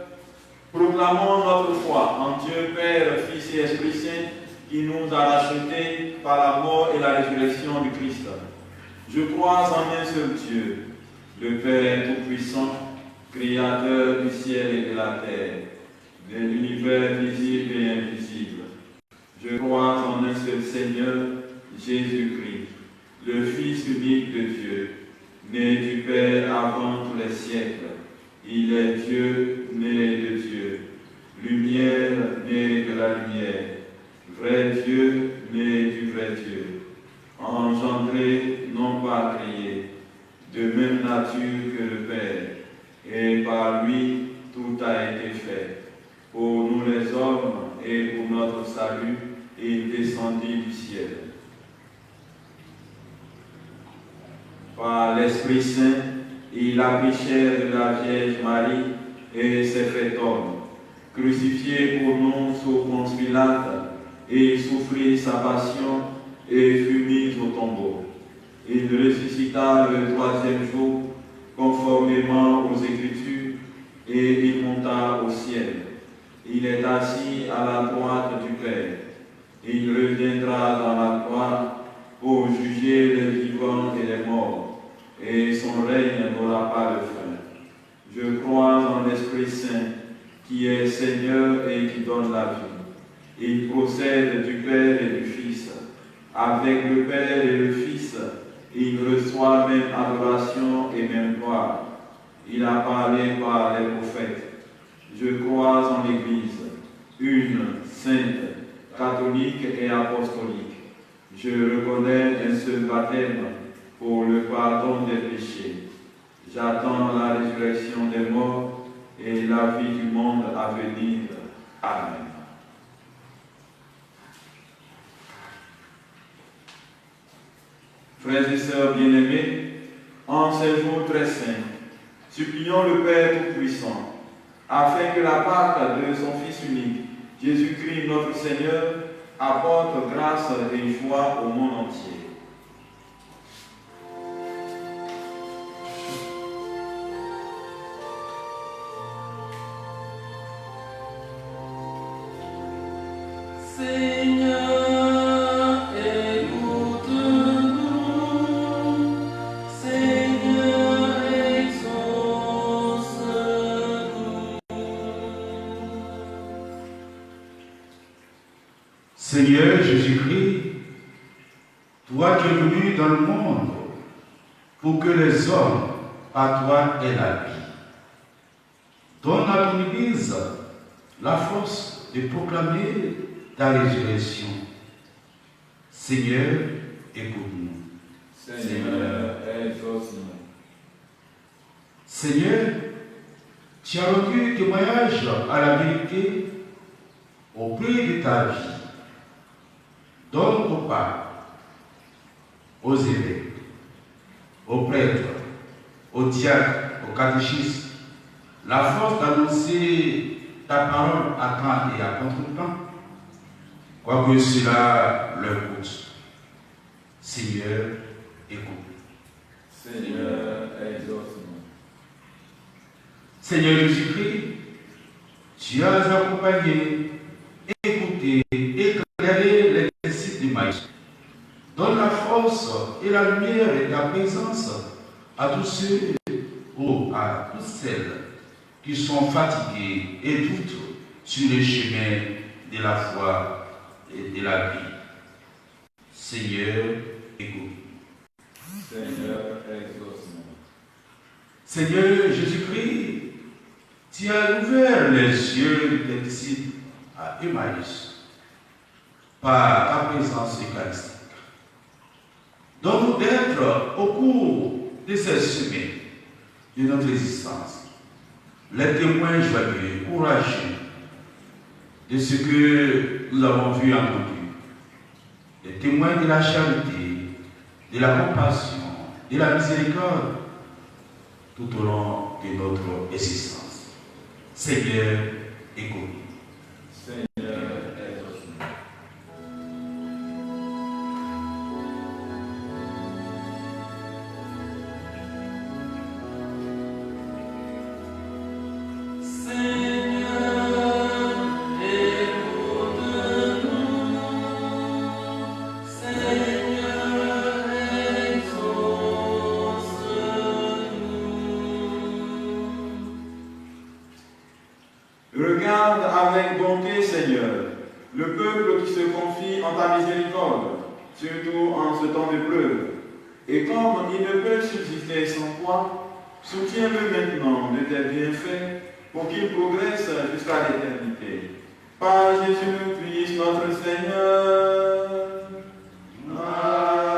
proclamons notre foi en Dieu Père, Fils et Esprit Saint, qui nous a rachetés par la mort et la résurrection du Christ. Je crois en un seul Dieu, le Père Tout-Puissant, Créateur du ciel et de la terre, de l'univers visible et invisible. Je crois en un seul Seigneur, Jésus-Christ, le Fils unique de Dieu, né du Père avant tous les siècles. Il est Dieu, né de Dieu, lumière, né de la lumière, vrai Dieu, né du vrai Dieu, engendré, non pas créé, de même nature que le Père, et par lui tout a été fait. Pour nous les hommes et pour notre salut, il descendit du ciel. Par l'Esprit Saint, il a pris chair de la Vierge Marie et s'est fait homme, crucifié pour nous sous Ponce Pilate et souffrit sa passion, et fut mis au tombeau. Il ressuscita le troisième jour, conformément aux Écritures, et il monta au ciel. Il est assis à la droite du Père. Il reviendra dans la gloire pour juger les vivants et les morts, et son règne n'aura pas de fin. Je crois en l'Esprit Saint, qui est Seigneur et qui donne la vie. Il procède du Père et du Fils. Avec le Père et le Fils, il reçoit même adoration et même gloire. Il a parlé par les prophètes. Je crois en l'Église, une, sainte, catholique et apostolique. Je reconnais un seul baptême pour le pardon des péchés. J'attends la résurrection des morts et la vie du monde à venir. Amen. Frères et sœurs bien-aimés, en ces jours très saints, supplions le Père Tout-Puissant, afin que la Pâque de son Fils unique, Jésus-Christ notre Seigneur, apporte grâce et joie au monde entier. Seigneur, écoute-nous. Seigneur, exauce-nous. Seigneur Jésus-Christ, toi qui es venu dans le monde pour que les hommes à toi aient la vie. Donne à ton Église la force de proclamer ta résurrection. Seigneur, écoute-nous. Seigneur, exauce-nous. Seigneur, tu as rendu témoignage à la vérité au prix de ta vie. Donne au pape, aux évêques, aux prêtres, aux diacres, aux catéchistes, la force d'annoncer ta parole à temps et à contre-temps, quoique cela leur coûte. Seigneur, écoute. Seigneur, exauce-nous. Seigneur Jésus-Christ, tu as accompagné, écouté, éclairé les disciples de Maïs. Donne la force et la lumière et ta présence à tous ceux, à toutes celles qui sont fatigués et doutent sur le chemin de la foi et de la vie. Seigneur, écoute. Seigneur, exauce-nous. Seigneur Jésus-Christ, tu as ouvert les yeux des disciples à Emmaüs par ta présence eucharistique. Donne-nous d'être au cours de ces semaines de notre existence les témoins joyeux, courageux de ce que nous avons vu et entendu, les témoins de la charité, de la compassion, de la miséricorde tout au long de notre existence. Seigneur, écoute. Seigneur, exauce-nous. Seigneur, écoute-nous. Seigneur, exauce-nous. Regarde avec bonté, Seigneur, le peuple qui se confie en ta miséricorde, surtout en ce temps de pleurs. Et comme il ne peut subsister sans toi, soutiens-le maintenant de tes bienfaits pour qu'il progresse jusqu'à l'éternité. Par Jésus-Christ notre Seigneur. Amen.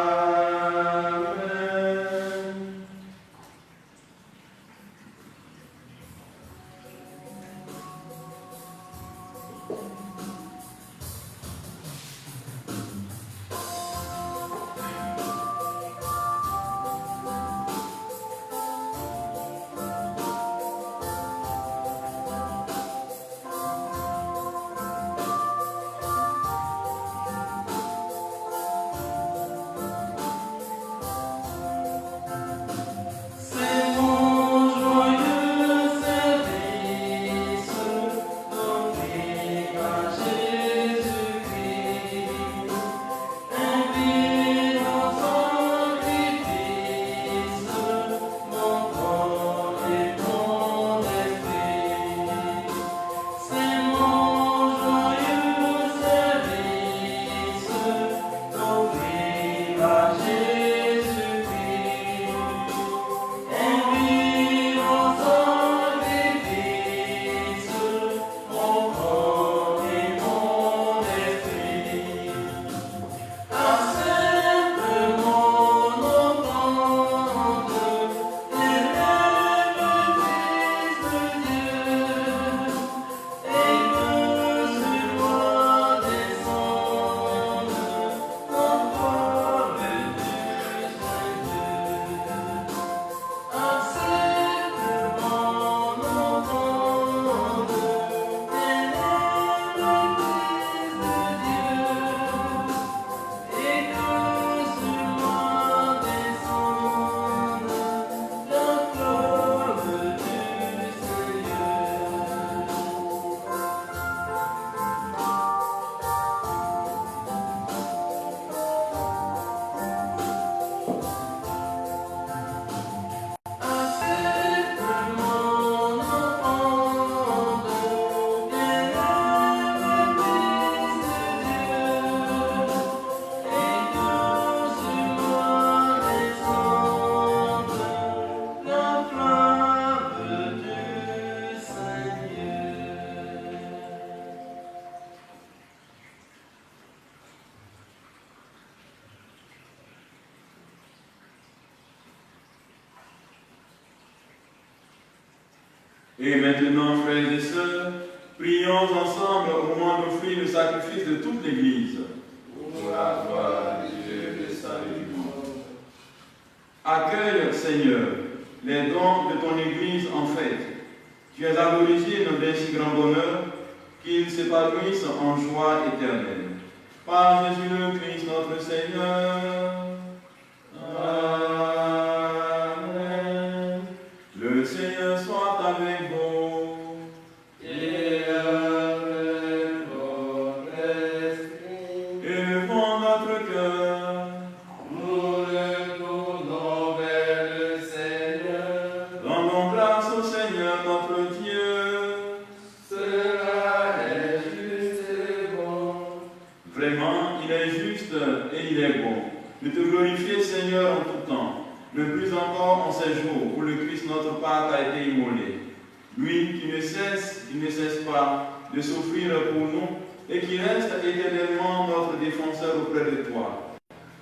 Et maintenant, frères et sœurs, prions ensemble au moment d'offrir le sacrifice de toute l'Église. Pour la gloire de Dieu et le salut du monde. Accueille, Seigneur, les dons de ton Église en fête. Tu es à l'origine d'un si grand bonheur qu'ils s'épanouissent en joie éternelle. Par Jésus le Christ, notre Seigneur. Amen. Le Seigneur soit avec vous. Et avec votre esprit, Élevons notre cœur. nous le tournons vers le Seigneur. Rendons grâce au Seigneur notre Dieu. Cela est juste et bon. Vraiment, il est juste et il est bon de te glorifier, Seigneur, en tout temps, le plus encore en ces jours où le Christ, notre Pâque, a été immolé. Lui qui ne cesse pas de souffrir pour nous et qui reste éternellement notre défenseur auprès de toi.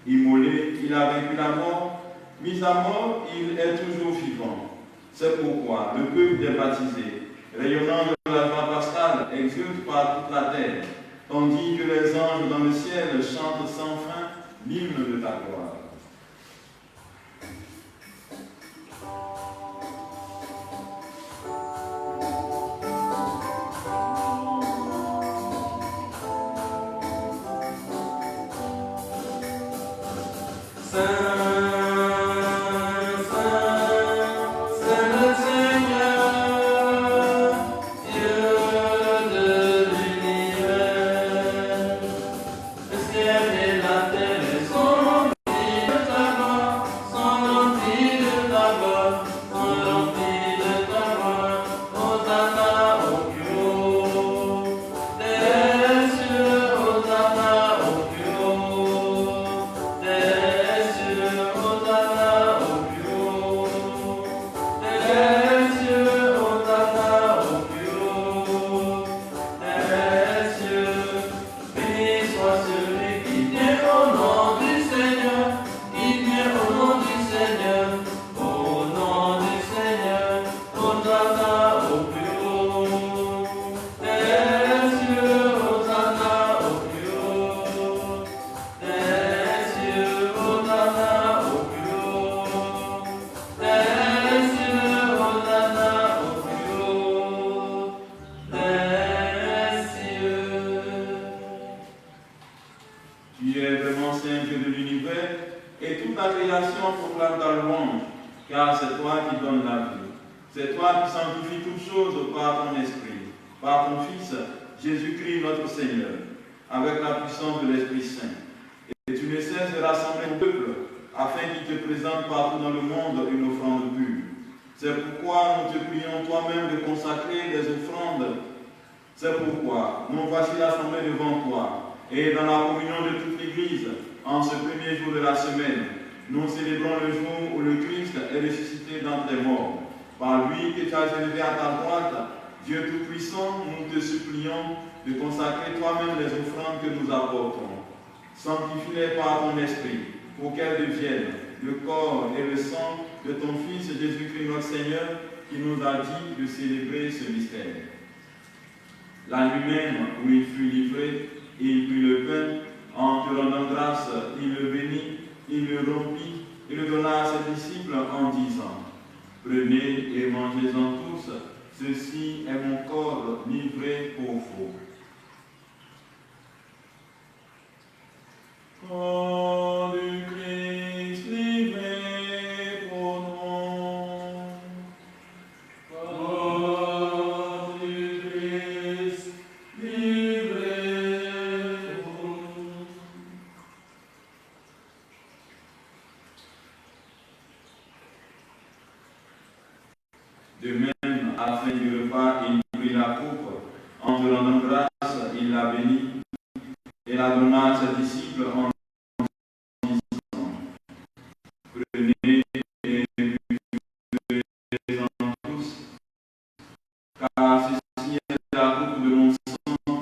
Immolé, il a vaincu la mort, mis à mort, il est toujours vivant. C'est pourquoi le peuple des baptisés, rayonnant de la joie pascale, exulte par toute la terre, tandis que les anges dans le ciel chantent sans fin l'hymne de ta gloire. Tu es vraiment Saint Dieu de l'univers, et toute la création proclame ta louange, car c'est toi qui donnes la vie. C'est toi qui sanctifies toutes choses par ton esprit, par ton Fils, Jésus-Christ notre Seigneur, avec la puissance de l'Esprit Saint. Et tu ne cesses de rassembler ton peuple, afin qu'il te présente partout dans le monde une offrande pure. C'est pourquoi nous te prions toi-même de consacrer des offrandes. C'est pourquoi nous voici rassemblés devant toi. Et dans la communion de toute l'Église, en ce premier jour de la semaine, nous célébrons le jour où le Christ est ressuscité d'entre les morts. Par lui que tu as élevé à ta droite, Dieu Tout-Puissant, nous te supplions de consacrer toi-même les offrandes que nous apportons. Sanctifie-les par ton esprit, pour qu'elles deviennent le corps et le sang de ton Fils Jésus-Christ notre Seigneur, qui nous a dit de célébrer ce mystère. La nuit même où il fut livré, il prit le pain, en te rendant grâce, il le bénit, il le rompit, et le donna à ses disciples en disant: Prenez et mangez-en tous, ceci est mon corps livré pour vous. Corps du Christ livré pour nous. Corps du Christ livré pour nous. De même, à la fin du repas, il prit la coupe, en te rendant grâce, il la bénit et la donna à ses disciples en disant: Prenez et buvez-en tous, car ceci est la coupe de mon sang,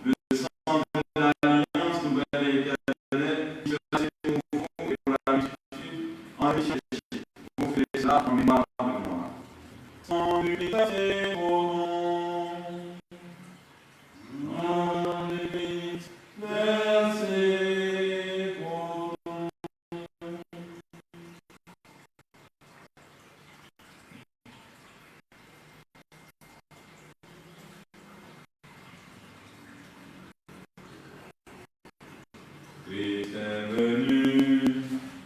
le sang de l'alliance nouvelle et éternelle, qui sera pour vous et pour la multitude enrichie. Vous faites cela en mémoire de moi. Sang du Christ est venu,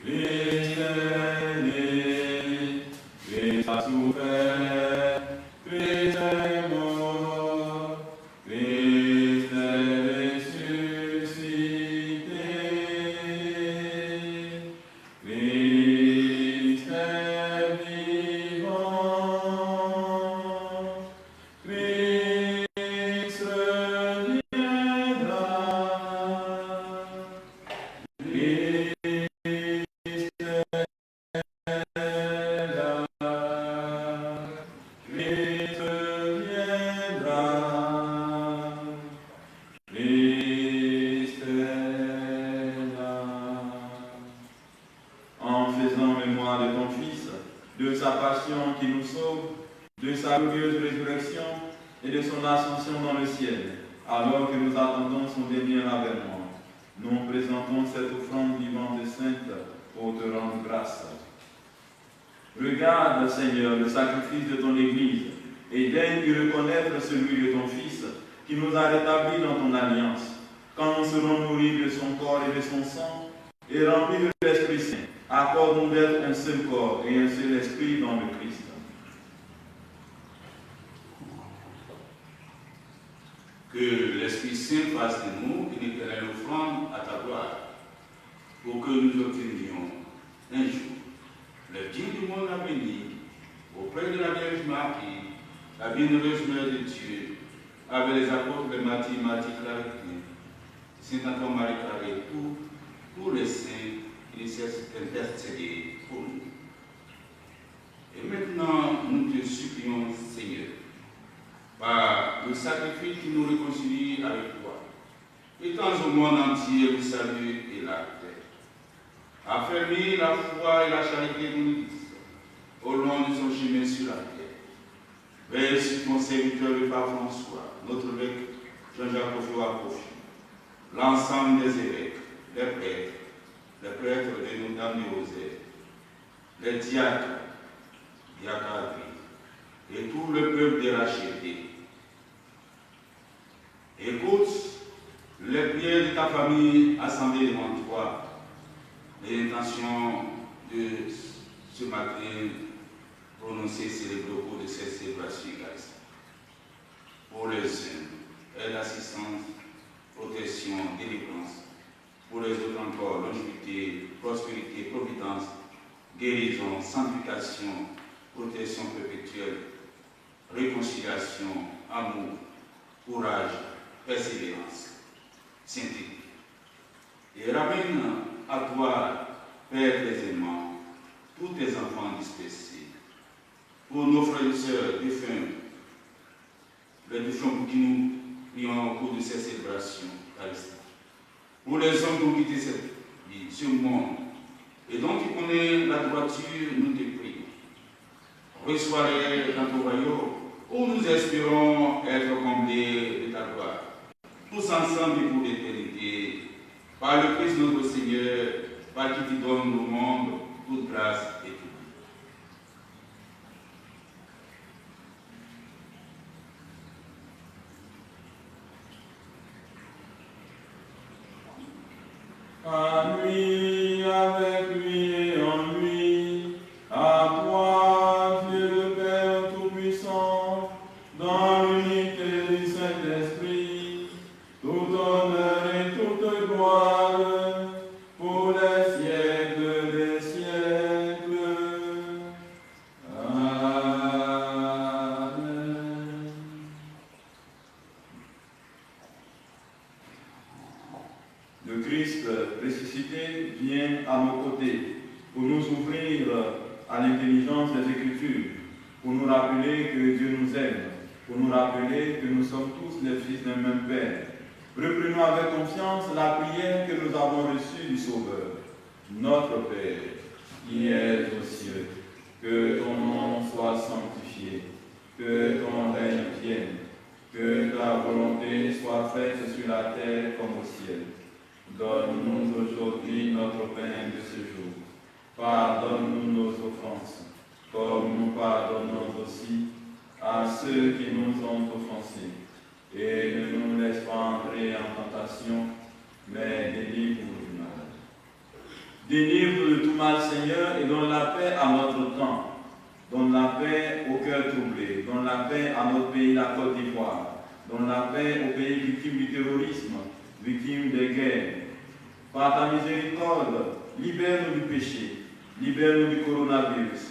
Christ est né, Christ a souffert, Christ est mort, Christ est ressuscité, Christ est vivant, Christ reviendra, Christ est là, Christ reviendra, Christ est là. En faisant mémoire de ton Fils, de sa passion qui nous sauve, de sa glorieuse résurrection et de son ascension dans le ciel, alors que nous attendons son dernier avènement, nous présentons cette offrande vivante et sainte pour te rendre grâce. Regarde, Seigneur, le sacrifice de ton Église et daigne y reconnaître celui de ton Fils qui nous a rétablis dans ton alliance. Quand nous serons nourris de son corps et de son sang et remplis de l'Esprit Saint, accorde-nous d'être un seul corps et un seul esprit dans le Christ. Que l'Esprit Saint fasse de nous une éternelle offrande à ta gloire, pour que nous obtenions un jour le bien du monde à venir, auprès de la Vierge Marie, la bienheureuse Mère de Dieu, avec les apôtres, les martyrs, Clarité, Saint Antoine Marie Carré, tous les saints qui nécessitent d'intercéder pour nous. Et maintenant, nous te supplions, Seigneur, par le sacrifice qui nous réconcilie avec toi, étends au monde entier le salut et la paix. Affermis la foi et la charité de l'Église au long de son chemin sur la terre. Veille sur ton serviteur le pape François, notre évêque Jean-Jacques Kofi, l'ensemble des évêques, les prêtres de nos dames de Rosaire, les diacres, et tout le peuple de racheté. Écoute les prières de ta famille assemblée devant toi, les intentions de ce matin prononcées, célébrées au cours de cette célébration eucharistique. Pour les uns, aide, assistance, protection, délivrance. Pour les autres encore, longévité, prospérité, providence, guérison, sanctification, protection perpétuelle, réconciliation, amour, courage, persévérance, sainteté. Et ramène à toi, Père des aimants, tous tes enfants dispersés, pour nos frères et sœurs défunts, les défunts pour qui nous prions au cours de cette célébration eucharistique, pour les hommes qui ont quitté cette vie, ce monde, et dont tu connais la droiture, nous te prions. Reçois-les dans ton royaume, où nous espérons être comblés de ta gloire. Tous ensemble pour l'éternité, par le Christ notre Seigneur, par qui tu donnes au monde toute grâce et tout bien. À lui, avec lui et en lui, à toi, Dieu le Père Tout-Puissant, dans l'unité du Saint-Esprit, tout honneur et toute gloire, pour les siècles des siècles. Amen. Le Christ ressuscité vient à nos côtés pour nous ouvrir à l'intelligence des Écritures, pour nous rappeler que Dieu nous aime, pour nous rappeler que nous sommes tous les fils d'un même Père. Reprenons avec confiance la prière que nous avons reçue du Sauveur. Notre Père, qui es aux cieux, que ton nom soit sanctifié, que ton règne vienne, que ta volonté soit faite sur la terre comme au ciel. Donne-nous aujourd'hui notre pain de ce jour. Pardonne-nous nos offenses, comme nous pardonnons aussi à ceux qui nous ont offensés. Et ne nous laisse pas entrer en tentation, mais délivre-nous Délivre de tout mal, Seigneur, et donne la paix à notre temps. Donne la paix au cœur troublé. Donne la paix à notre pays, la Côte d'Ivoire. Donne la paix aux pays victimes du terrorisme, victimes des guerres. Par ta miséricorde, libère-nous du péché, libère-nous du coronavirus.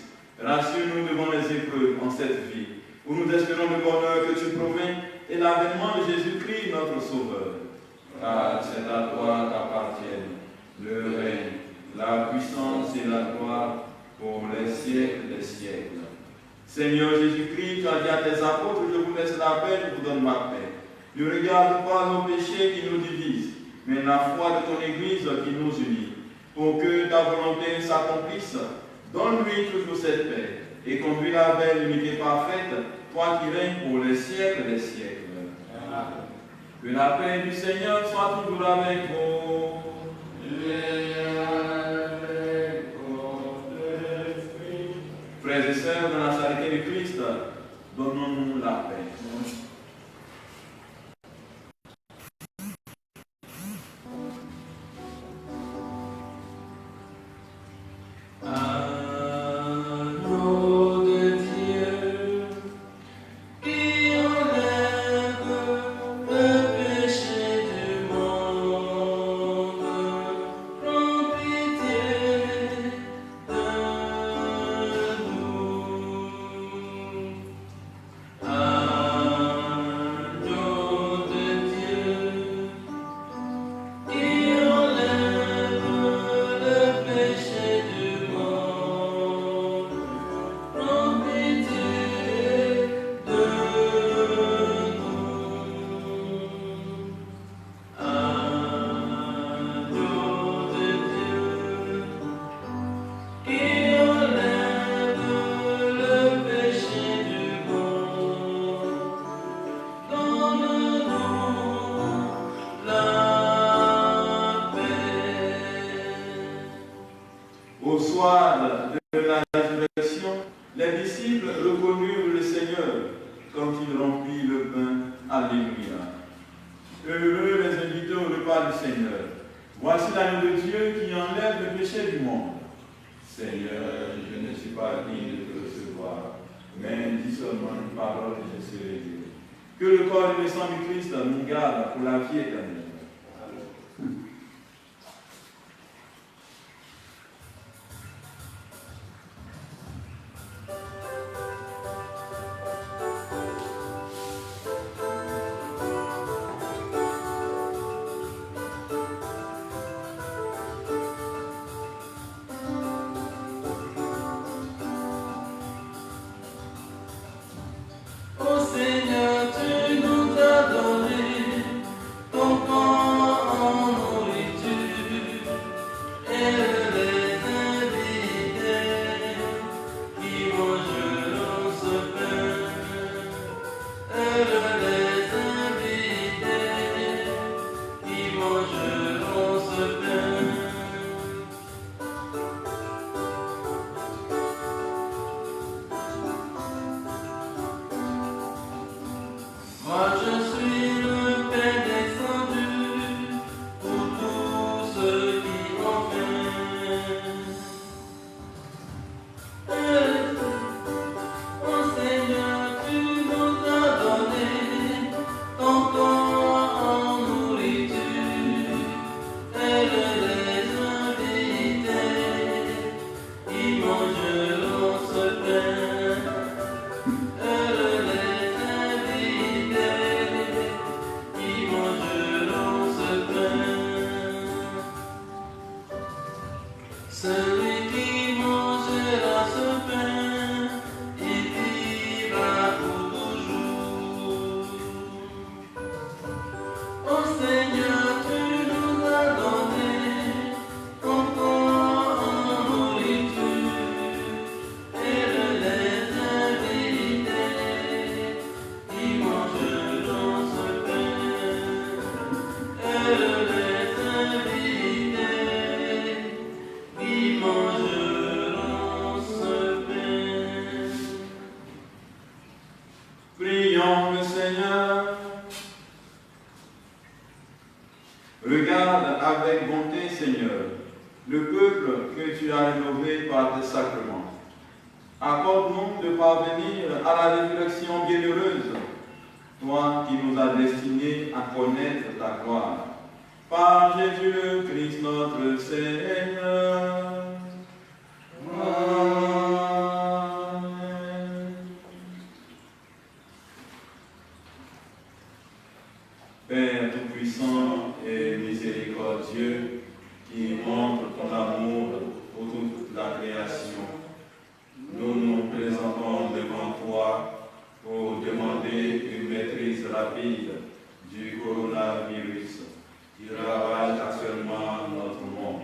Rassure-nous devant les épreuves en cette vie, où nous espérons le bonheur que tu promets et l'avènement de Jésus-Christ, notre Sauveur. Car c'est à toi qu'appartiennent le règne, la puissance et la gloire pour les siècles des siècles. Seigneur Jésus-Christ, tu as dit à tes apôtres, je vous laisse la paix, je vous donne ma paix. Ne regarde pas nos péchés qui nous divisent, mais la foi de ton Église qui nous unit. Pour que ta volonté s'accomplisse, donne-lui toujours cette paix et conduis-la vers l'unité parfaite, toi qui règnes pour les siècles des siècles. Amen. Que la paix du Seigneur soit toujours avec vous. Frères et sœurs, dans la charité du Christ, donnons-nous la paix. Au soir de la résurrection, les disciples reconnurent le Seigneur quand il remplit le pain. Alléluia. Heureux les invités au repas du Seigneur. Voici l'agneau de Dieu qui enlève le péché du monde. Seigneur, je ne suis pas digne de te recevoir, mais dis seulement une parole et je serai guéri. Que le corps et le sang du Christ nous gardent pour la vie éternelle. Prions le Seigneur. Regarde avec bonté, Seigneur, le peuple que tu as rénové par tes sacrements. Accorde-nous de parvenir à la résurrection bienheureuse, toi qui nous as destinés à connaître ta gloire. Par Jésus le Christ notre Seigneur. Amen. Père tout-puissant et miséricordieux, qui montre ton amour pour toute la création, nous nous présentons devant toi pour demander une maîtrise rapide du coronavirus qui ravage actuellement notre monde.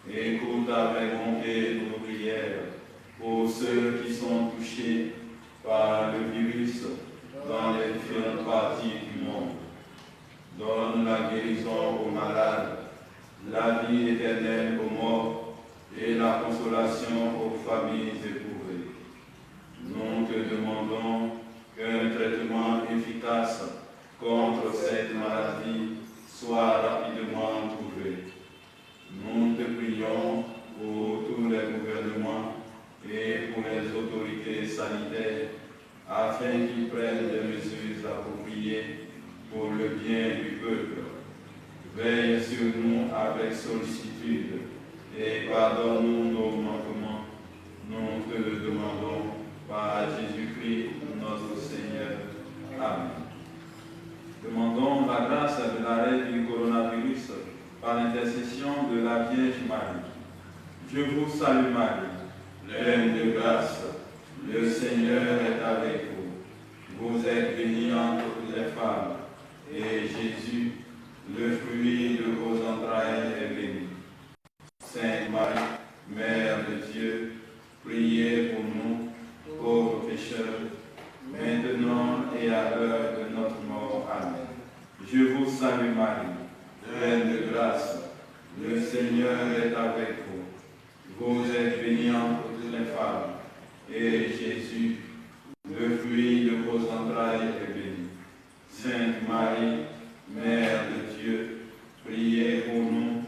Écoute avec bonté nos prières pour ceux qui sont touchés par le virus dans les différentes parties du monde. Donne la guérison aux malades, la vie éternelle aux morts et la consolation aux familles éprouvées. Nous te demandons qu'un traitement efficace contre cette maladie soit rapidement trouvé. Nous te prions pour tous les gouvernements et pour les autorités sanitaires afin qu'ils prennent des mesures appropriées pour le bien du peuple. Veille sur nous avec sollicitude et pardonne-nous nos manquements. Nous te le demandons par Jésus-Christ notre Seigneur. Amen. Demandons la grâce de l'arrêt du coronavirus par l'intercession de la Vierge Marie. Je vous salue Marie, pleine de grâce, le Seigneur est avec vous. Vous êtes bénie entre toutes les femmes, et Jésus, le fruit de vos entrailles, est béni. Sainte Marie, Mère de Dieu, priez pour nous, pauvres pécheurs, maintenant et à l'heure de notre mort. Amen. Je vous salue Marie, pleine de grâce, le Seigneur est avec vous. Vous êtes bénie entre toutes les femmes, et Jésus, le fruit de vos entrailles, est béni. Sainte Marie, Mère de Dieu, priez pour nous,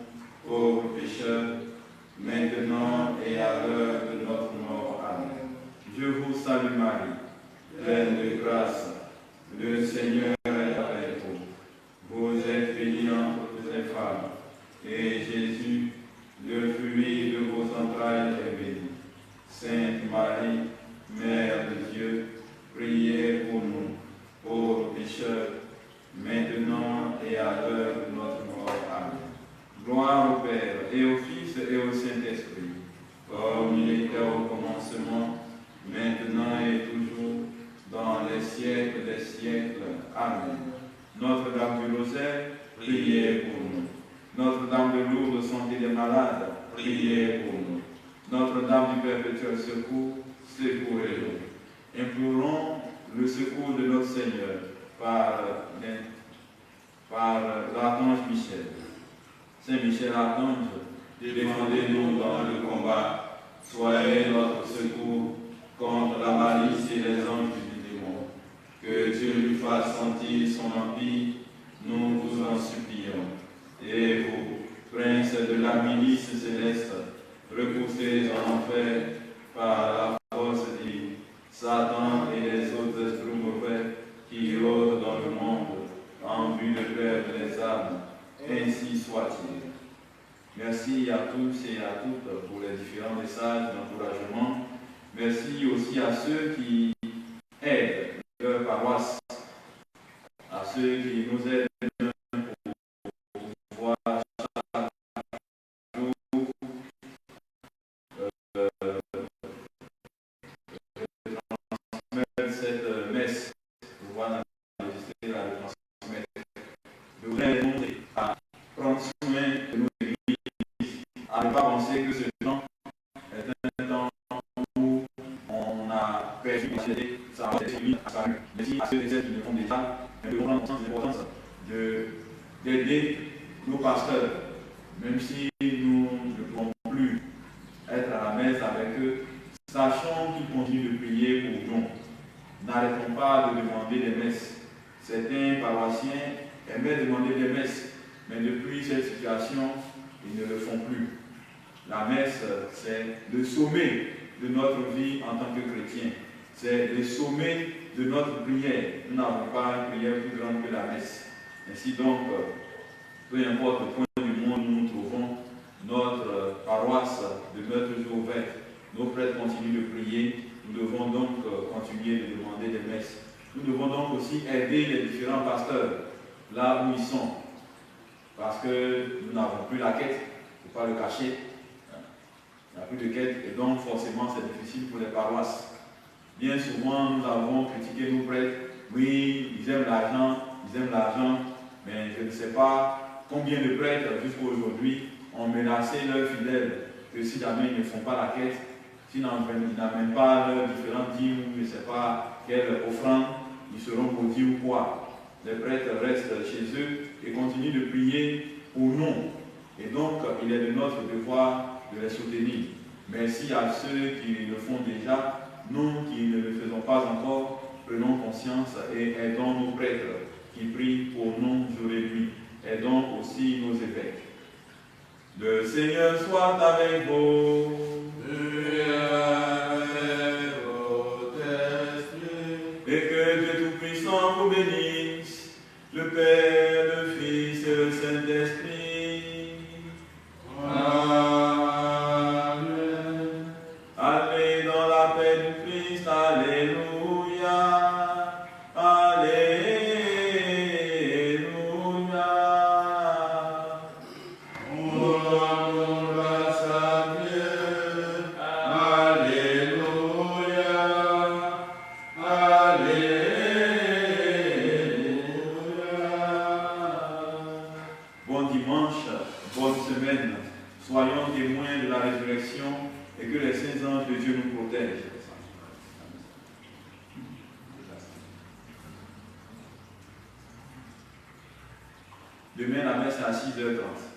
pauvres pécheurs, maintenant et à l'heure de notre mort. Amen. Je vous salue Marie, pleine de grâce, le Seigneur est avec vous. Vous êtes bénie entre toutes les femmes, et Jésus, le fruit de vos entrailles, est béni. Sainte Marie, Mère de Dieu, priez pour nous, pauvres pécheurs, maintenant et à l'heure de notre mort. Amen. Gloire au Père, et au Fils, et au Saint-Esprit, comme il était au commencement, maintenant et toujours, dans les siècles des siècles. Amen. Notre-Dame du Rosaire, priez pour nous. Notre-Dame de Lourdes, santé des malades, priez pour nous. Notre-Dame du Perpétuel Secours, secourez-nous. Implorons le secours de notre Seigneur par l'archange Michel. Saint Michel Archange, défendez-nous dans le combat. Soyez notre secours contre la malice et les anges du démon. Que Dieu lui fasse sentir son empire, nous vous en supplions. Et vous, princes de la milice céleste, repoussés en enfer par la force divine, Satan et les autres esprits mauvais qui rôdent dans le monde en vue de perdre les âmes, ainsi soit-il. Merci à tous et à toutes pour les différents messages d'encouragement. Merci aussi à ceux qui aident leur paroisse, à ceux qui nous aident pour pouvoir chaque jour transmettre cette messe, pouvoir enregistrer la transmettre. Je voudrais demander à prendre soin de nos églises, à ne pas penser que ce temps est un temps où on a perdu ça va être limite à salut. Merci à ceux et celles qui le font déjà, mais nous devons prendre l'importance d'aider nos pasteurs, même si nous ne pouvons plus être à la messe avec eux, sachons qu'ils continuent de prier pour nous. N'arrêtons pas de demander des messes. Certains paroissiens aimaient demander des messes, mais depuis cette situation, ils ne le font plus. la messe, c'est le sommet de notre vie en tant que chrétien. C'est le sommet de notre prière. Nous n'avons pas une prière plus grande que la messe. Ainsi donc, peu importe le point du monde où nous nous trouvons, notre paroisse demeure toujours ouverte. Nos prêtres continuent de prier. Nous devons donc continuer de demander des messes. Nous devons donc aussi aider les différents pasteurs là où ils sont. Parce que nous n'avons plus la quête, il ne faut pas le cacher. Il n'y a plus de quête et donc forcément c'est difficile pour les paroisses. Bien souvent nous avons critiqué nos prêtres. Oui, ils aiment l'argent, mais je ne sais pas combien de prêtres jusqu'à aujourd'hui ont menacé leurs fidèles que si jamais ils ne font pas la quête, s'ils n'amènent pas leurs différents dîmes ou je ne sais pas quelle offrande, ils seront maudits ou quoi. Les prêtres restent chez eux et continuent de prier pour nous. Et donc, il est de notre devoir de les soutenir. Merci à ceux qui le font déjà. Nous qui ne le faisons pas encore, prenons conscience et aidons nos prêtres qui prient pour nous jour et nuit. Aidons aussi nos évêques. Le Seigneur soit avec vous. Et que Dieu Tout-Puissant vous bénisse, le Père, le Fils et le Saint-Esprit. Amen. Allez dans la paix du Christ, alléluia. Alléluia. On rend grâce à Dieu. Alléluia. Alléluia. Bon dimanche, bonne semaine. Soyons témoins de la résurrection et que les saints anges de Dieu nous protègent. Demain, la messe est à 6h30.